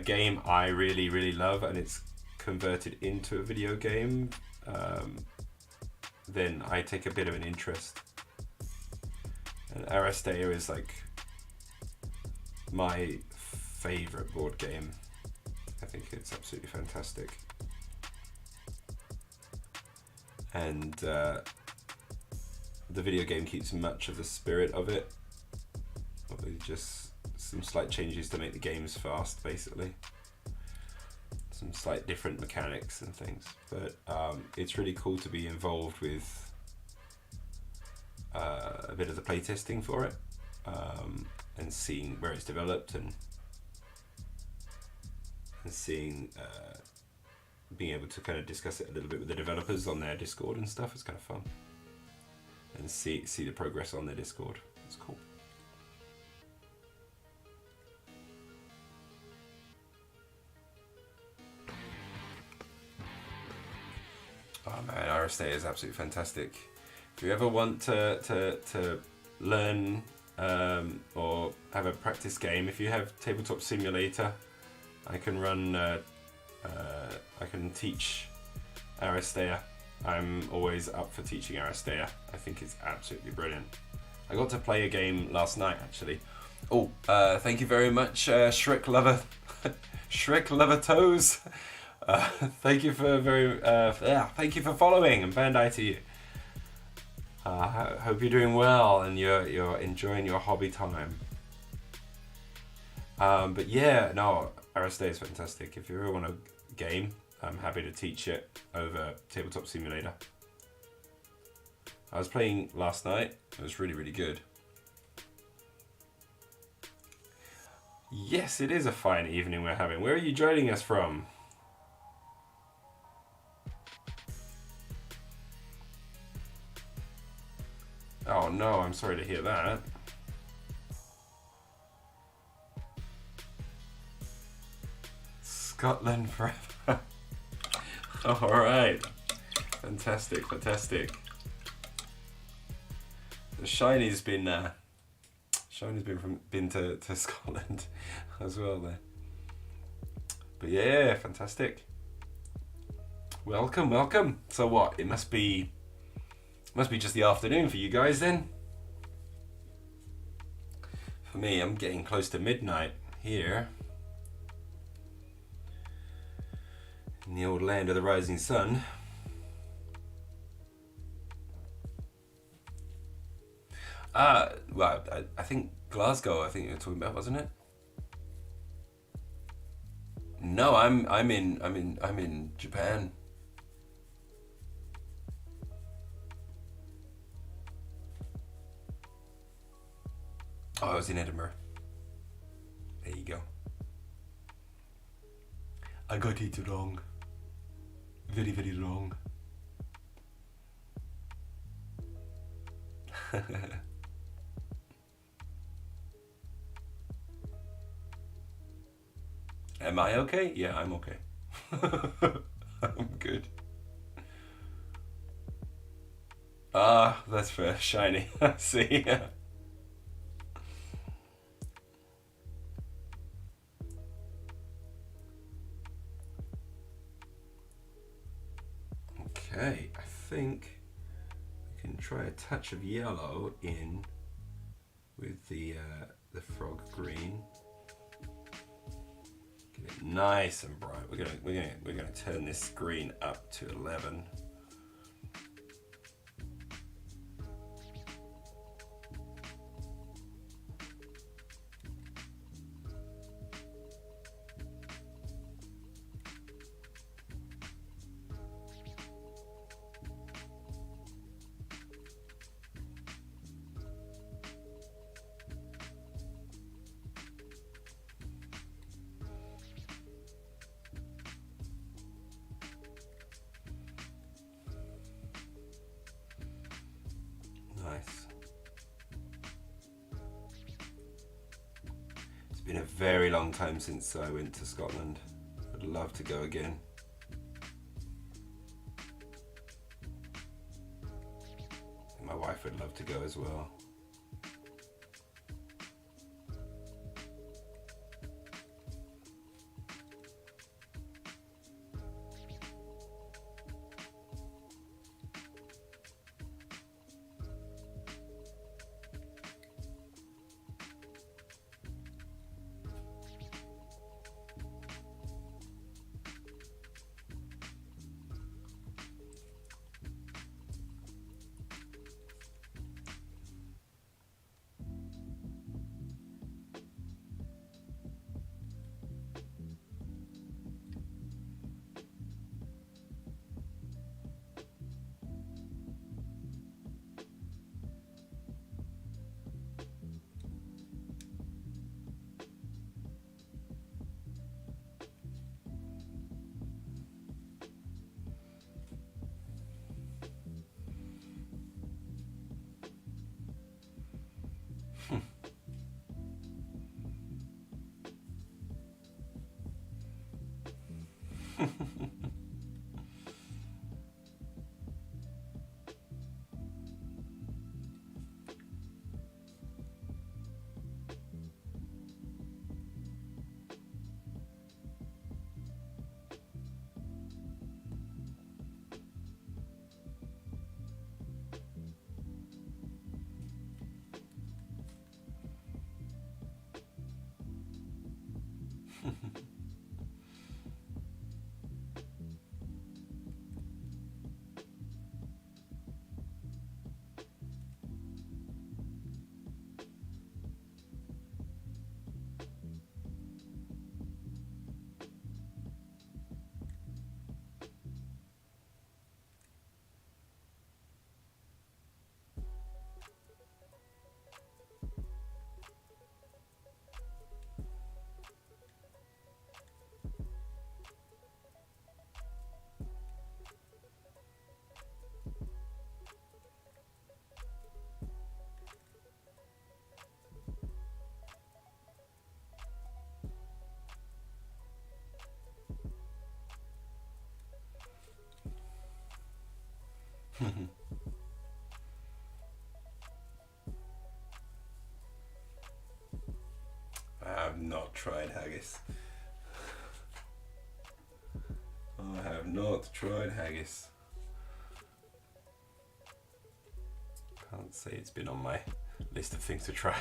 game I really, really love and it's converted into a video game, then I take a bit of an interest. And Aristea is like my favorite board game. I think it's absolutely fantastic. And the video game keeps much of the spirit of it, with just some slight changes to make the games fast, basically. Some slight different mechanics and things, but it's really cool to be involved with a bit of the playtesting for it, and seeing where it's developed and seeing being able to kind of discuss it a little bit with the developers on their Discord and stuff. It's kind of fun, and see the progress on their Discord. It's cool. Aristea is absolutely fantastic. If you ever want to learn or have a practice game, if you have Tabletop Simulator, I can run. I can teach Aristea. I'm always up for teaching Aristea. I think it's absolutely brilliant. I got to play a game last night actually. Oh, thank you very much, Shrek Lover, Shrek Lover Toes. Thank you for thank you for following, and Bandai to you. Hope you're doing well and you're enjoying your hobby time. But yeah, no, Aristea is fantastic. If you ever want a game, I'm happy to teach it over Tabletop Simulator. I was playing last night. It was really, really good. Yes, it is a fine evening we're having. Where are you joining us from? Oh no, I'm sorry to hear that. Scotland forever. Alright. Fantastic, fantastic. Shiny's been been to Scotland as well there. But yeah, fantastic. Welcome, welcome. So what? It must be just the afternoon for you guys then. For me, I'm getting close to midnight here in the old land of the rising sun. Well, I think Glasgow. I think you were talking about, wasn't it? No, I'm in Japan. Oh, I was in Edinburgh. There you go. I got it wrong. Very, very wrong. Am I okay? Yeah, I'm okay. I'm good. Ah, that's fair. Shiny. See? Okay, I think we can try a touch of yellow in with the frog green. Get it nice and bright. We're gonna turn this green up to 11. Nice. It's been a very long time since I went to Scotland. I'd love to go again. And my wife would love to go as well. I have not tried haggis. I have not tried haggis. Can't say it's been on my list of things to try.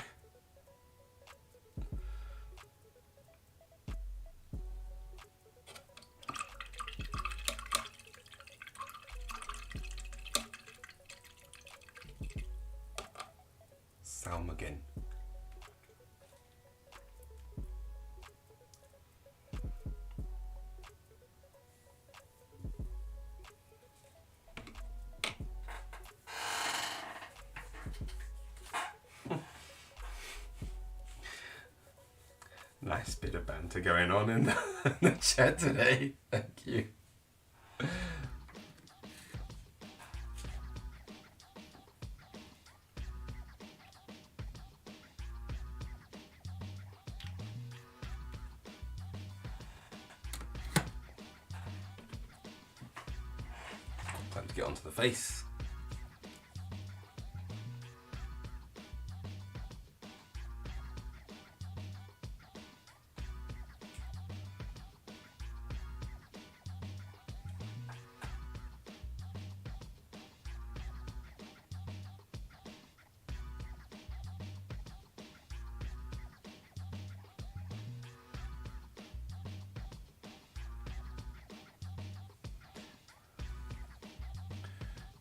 Salmagen. Nice bit of banter going on in the chat today. Thank you. Time to get onto the face.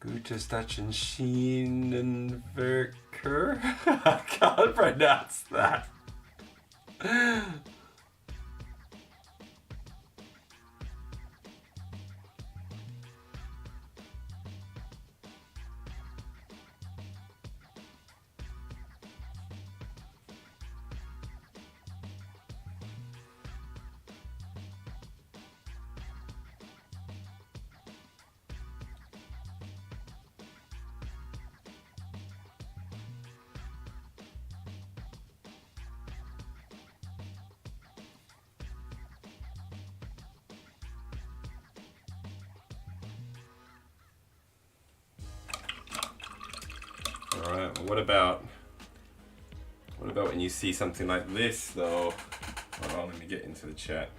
Gute Stachen Schienenwerker. I can't pronounce that. Alright, well, what about when you see something like this though? Hold on, let me get into the chat.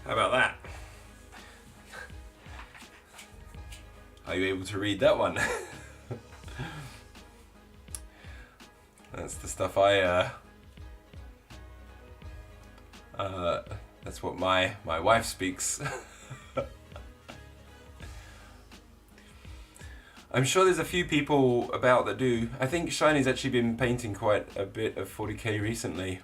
How about that? Are you able to read that one? That's the stuff that's what my wife speaks. I'm sure there's a few people about that do. I think Shiny's actually been painting quite a bit of 40k recently.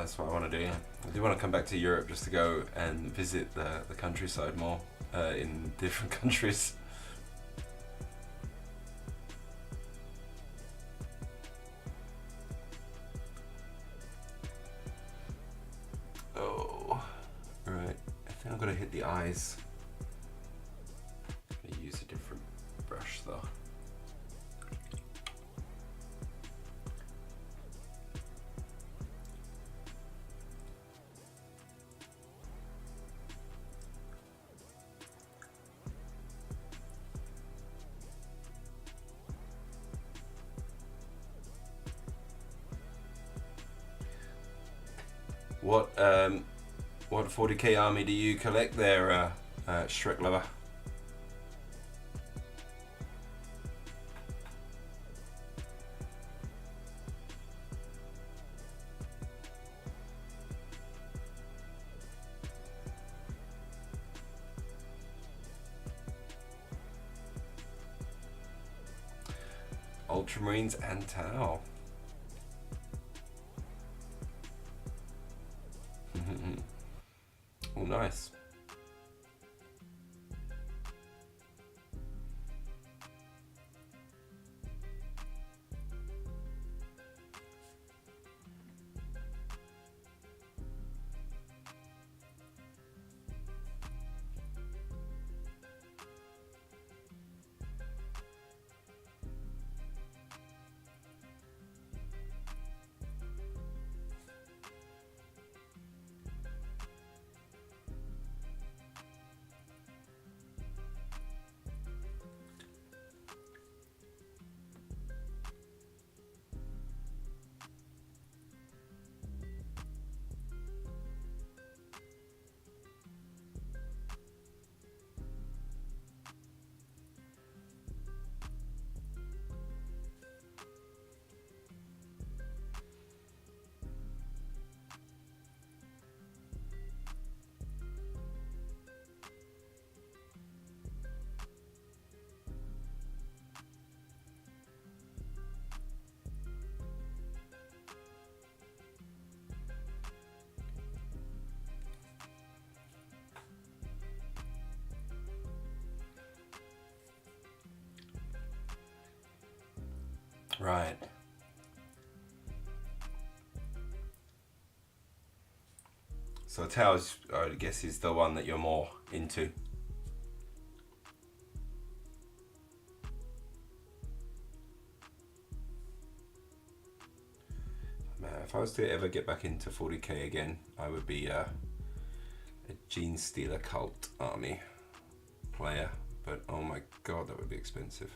that's what I want to do. I do want to come back to Europe just to go and visit the countryside more in different countries. Oh, right. I think I'm gonna hit the eyes. I'm gonna use a different brush though. What 40k army do you collect there, Shrek lover? Ultramarines and Tau. Oh, nice. Right. So Tao's, I guess, is the one that you're more into. Man, if I was to ever get back into 40k again, I would be a Gene Stealer cult army player. But oh my god, that would be expensive.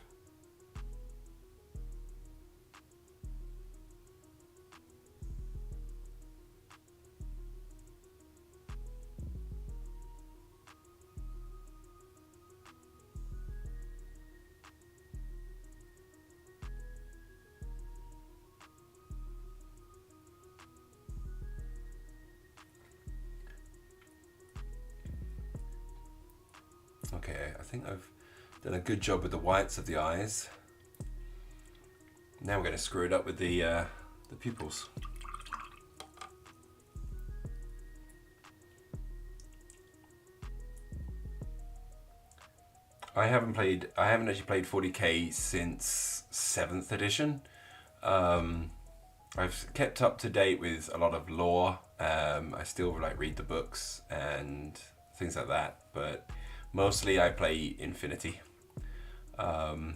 Okay, I think I've done a good job with the whites of the eyes. Now we're going to screw it up with the pupils. I haven't actually played 40k since 7th edition. I've kept up to date with a lot of lore. I still read the books and things like that, but mostly I play Infinity. And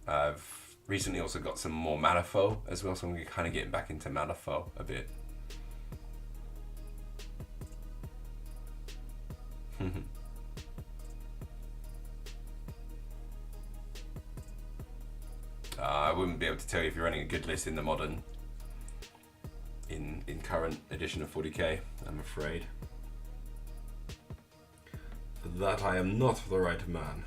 I've recently also got some more Malifaux as well, so I'm kind of getting back into Malifaux a bit. I wouldn't be able to tell you if you're running a good list in the modern, in current edition of 40k, I'm afraid. For that I am not the right man.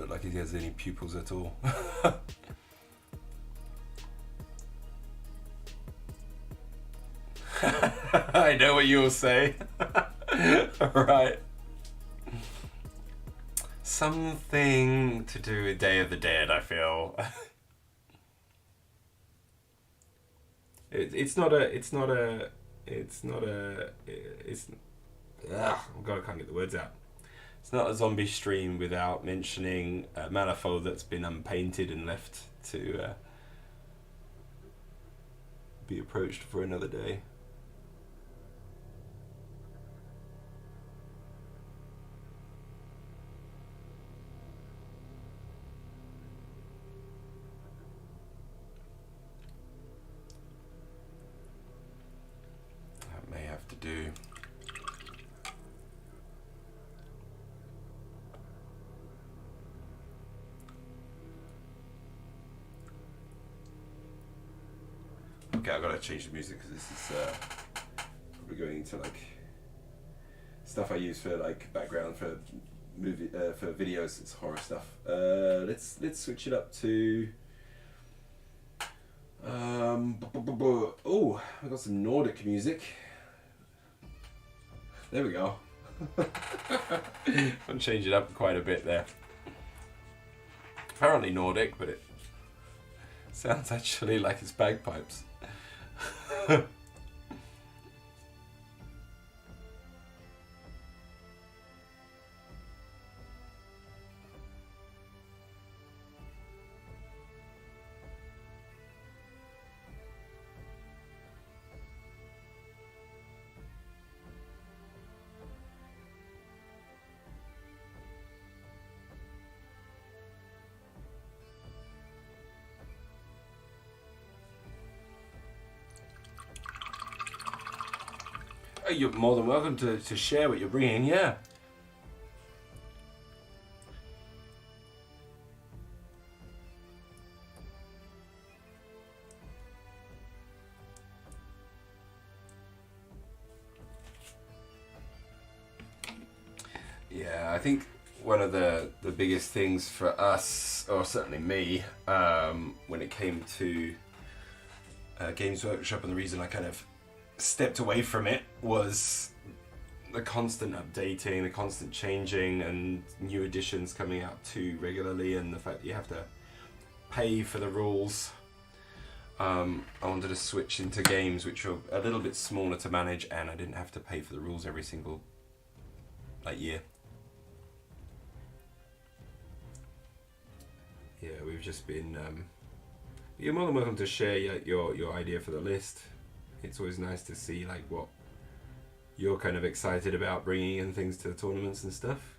look like he has any pupils at all. I know what you'll say. Right. Something to do with Day of the Dead, I feel. God, I can't get the words out. It's not a zombie stream without mentioning a Malifaux that's been unpainted and left to be approached for another day. That may have to do. Okay, I've got to change the music because this is probably going into like stuff I use for like background for movie for videos. It's horror stuff. Let's switch it up to. Oh, I got some Nordic music. There we go. I'll change it up quite a bit there. Apparently Nordic, but it sounds actually like it's bagpipes. Oh, you're more than welcome to share what you're bringing, yeah. Yeah, I think one of the biggest things for us, or certainly me, when it came to Games Workshop, and the reason I kind of stepped away from it was the constant updating, the constant changing, and new editions coming out too regularly, and the fact that you have to pay for the rules. I wanted to switch into games which were a little bit smaller to manage, and I didn't have to pay for the rules every single year. Yeah, we've just been. You're more than welcome to share your idea for the list. It's always nice to see like what you're kind of excited about bringing in things to the tournaments and stuff.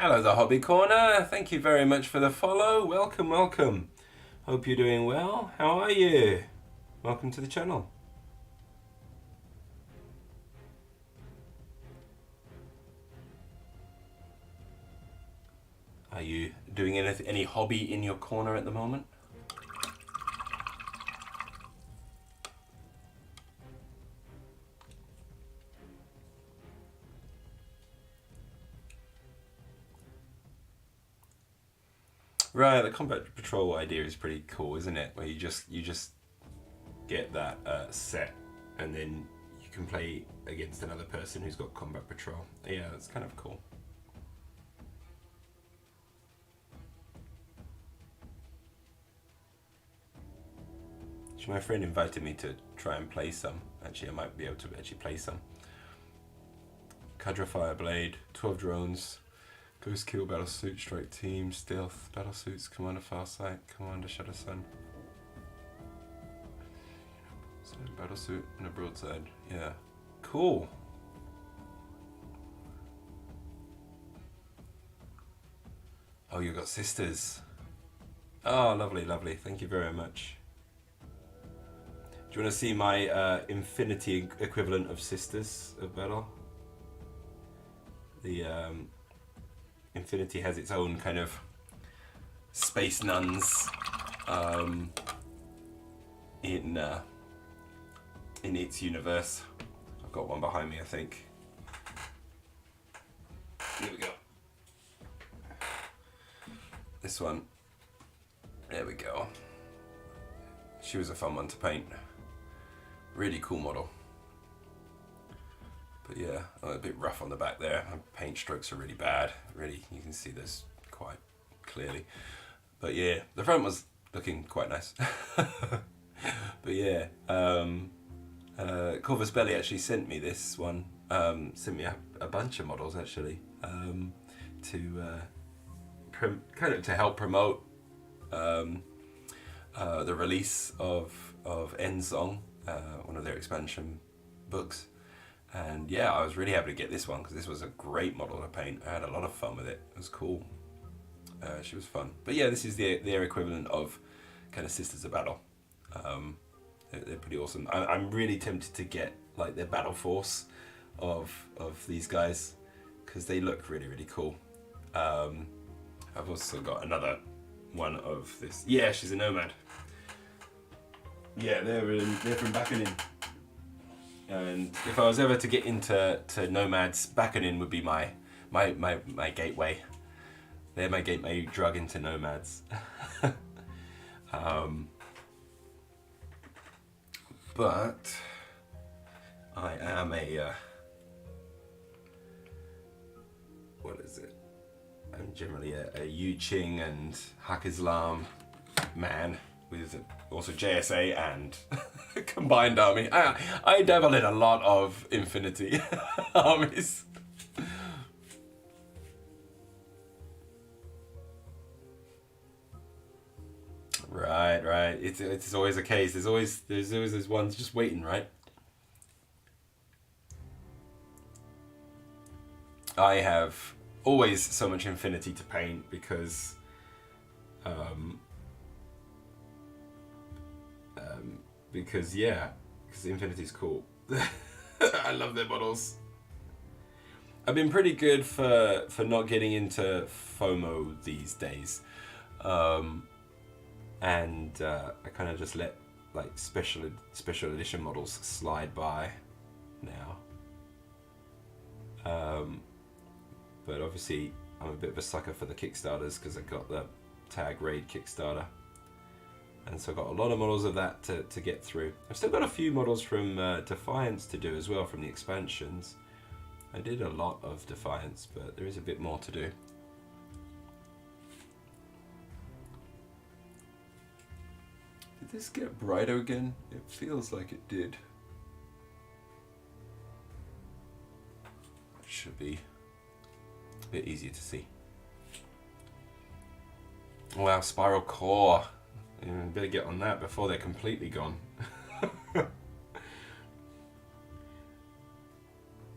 Hello, the Hobby Corner. Thank you very much for the follow. Welcome, welcome. Hope you're doing well. How are you? Welcome to the channel. Are you doing any hobby in your corner at the moment? Right, the combat patrol idea is pretty cool, isn't it? Where you just get that set, and then you can play against another person who's got combat patrol. Yeah, that's kind of cool. Actually, my friend invited me to try and play some. Actually, I might be able to actually play some. Cadre Fireblade, 12 drones. Ghost Kill, Battlesuit, Strike Team, Stealth, Battlesuits, Commander Farsight, Commander Shadow Sun. Battlesuit and a broadside. Yeah. Cool. Oh, you've got sisters. Oh, lovely, lovely. Thank you very much. Do you want to see my infinity equivalent of sisters of battle? The infinity has its own kind of space nuns in its universe. I've got one behind me, I think. Here we go. This one. There we go. She was a fun one to paint. Really cool model. But yeah, a bit rough on the back there. My paint strokes are really bad. Really, you can see this quite clearly. But yeah, the front was looking quite nice. But yeah, Corvus Belli actually sent me this one. Sent me a bunch of models actually to kind of to help promote the release of End Song, one of their expansion books. And yeah, I was really happy to get this one because this was a great model to paint. I had a lot of fun with it. It was cool. She was fun. But yeah, this is their equivalent of kind of Sisters of Battle. They're pretty awesome. I'm really tempted to get like their battle force of these guys because they look really, really cool. I've also got another one of this. Yeah, she's a nomad. Yeah, they're from Baccanin. And if I was ever to get into nomads, Baccanin would be my gateway. They're my gateway drug into nomads. But I am a what is it? I'm generally a Jing and Hak Islam man with also JSA and combined army. I dabble in a lot of Infinity armies. Right. It's always a case. There's always this one's just waiting, right? I have always so much Infinity to paint because Infinity's cool. I love their models. I've been pretty good for not getting into FOMO these days. And I kind of just let like special edition models slide by now. But obviously I'm a bit of a sucker for the Kickstarters because I got the Tag Raid Kickstarter. And so I got a lot of models of that to get through. I've still got a few models from Defiance to do as well from the expansions. I did a lot of Defiance, but there is a bit more to do. Did this get brighter again? It feels like it did. It should be a bit easier to see. Wow, Spiral Core. Better get on that before they're completely gone.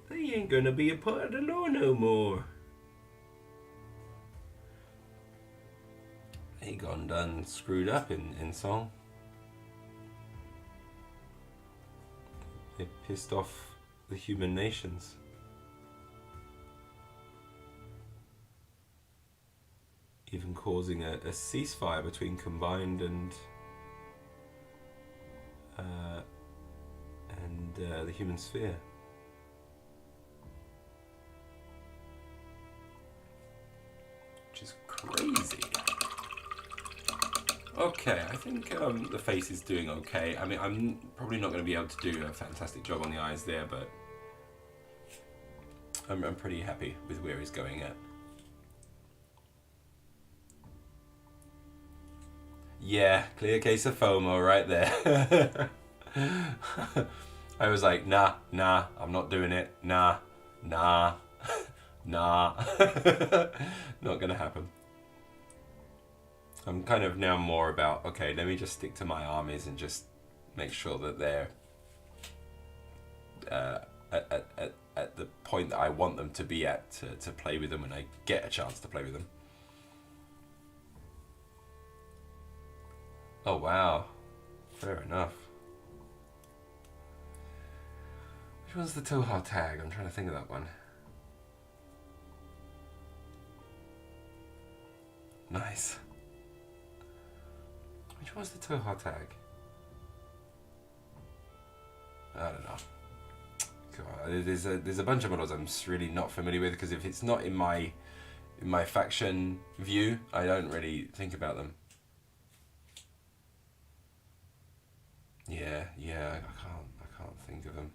They ain't gonna be a part of the law no more. They gone done screwed up in Song. They pissed off the human nations. Even causing a ceasefire between Combined and the human sphere. Which is crazy. Okay, I think the face is doing okay. I mean, I'm probably not going to be able to do a fantastic job on the eyes there, but I'm pretty happy with where he's going at. Yeah, clear case of FOMO right there. I was like, nah, I'm not doing it. Nah. Not gonna happen. I'm kind of now more about, okay, let me just stick to my armies and just make sure that they're at the point that I want them to be at to play with them when I get a chance to play with them. Oh wow, fair enough. Which one's the Toha tag? I'm trying to think of that one. Nice. Which one's the Toha tag? I don't know. God, there's a bunch of models I'm just really not familiar with, because if it's not in my faction view, I don't really think about them. Yeah, I can't think of them.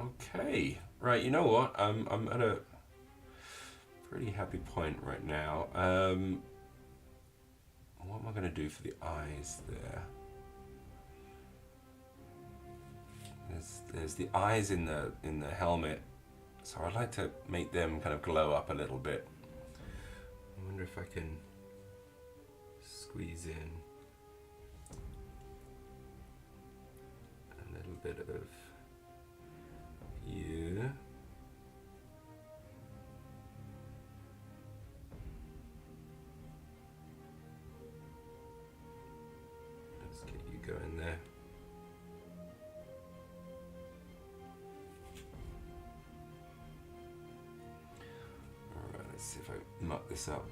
Okay, right. You know what? I'm at a pretty happy point right now. What am I going to do for the eyes there? There's the eyes in the helmet, so I'd like to make them kind of glow up a little bit. I wonder if I can squeeze in a little bit of you. Let's get you going there. Alright, let's see if I muck this up.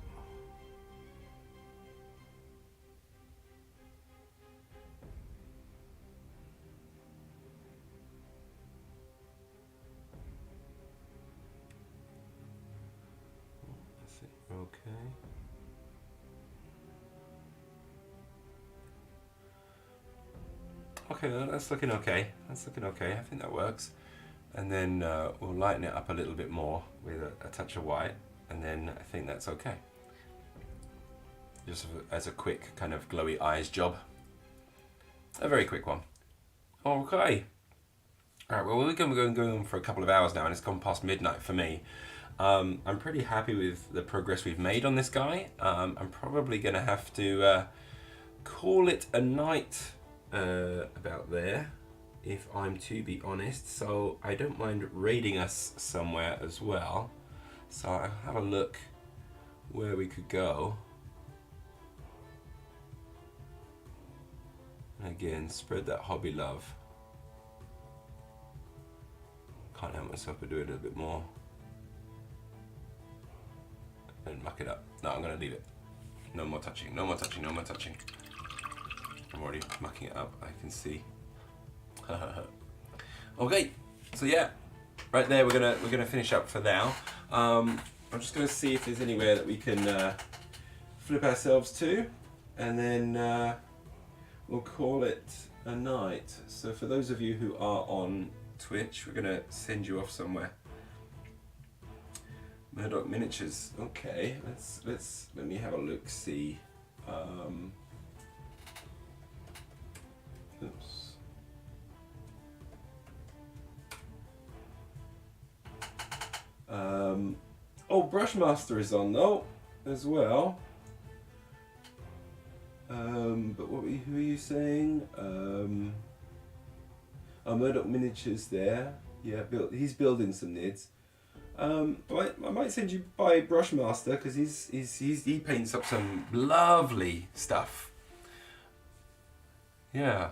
Okay. Okay, that's looking okay. That's looking okay. I think that works. And then we'll lighten it up a little bit more with a touch of white, and then I think that's okay. Just as a quick kind of glowy eyes job. A very quick one. Okay. Alright, well we're going to be going for a couple of hours now, and it's gone past midnight for me. I'm pretty happy with the progress we've made on this guy. I'm probably going to have to call it a night about there, if I'm to be honest. So I don't mind raiding us somewhere as well. So I'll have a look where we could go. Again, spread that hobby love. Can't help myself but do it a little bit more. And muck it up. No, I'm going to leave it. No more touching, no more touching, no more touching. I'm already mucking it up, I can see. Okay, so yeah, right there we're gonna finish up for now. I'm just gonna see if there's anywhere that we can flip ourselves to, and then we'll call it a night. So for those of you who are on Twitch, we're gonna send you off somewhere. Murdoch Miniatures. Okay, let me have a look. See. Oops. Oh, Brushmaster is on though, as well. But who are you saying? Oh, Murdoch Miniatures there. Yeah, he's building some nids. I might send you by Brushmaster, because he paints up some lovely stuff. Yeah.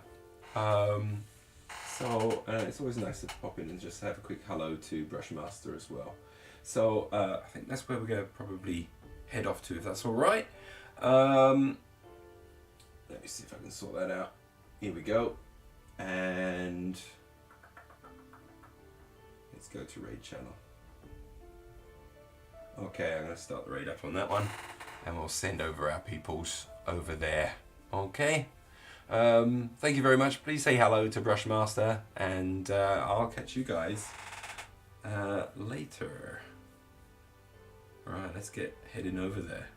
So it's always nice to pop in and just have a quick hello to Brushmaster as well. So I think that's where we're going to probably head off to, if that's all right. Let me see if I can sort that out. Here we go. And let's go to raid channel. Okay, I'm going to start the raid up on that one, and we'll send over our peoples over there. Okay. Thank you very much. Please say hello to Brushmaster, and I'll catch you guys later. Alright, let's get heading over there.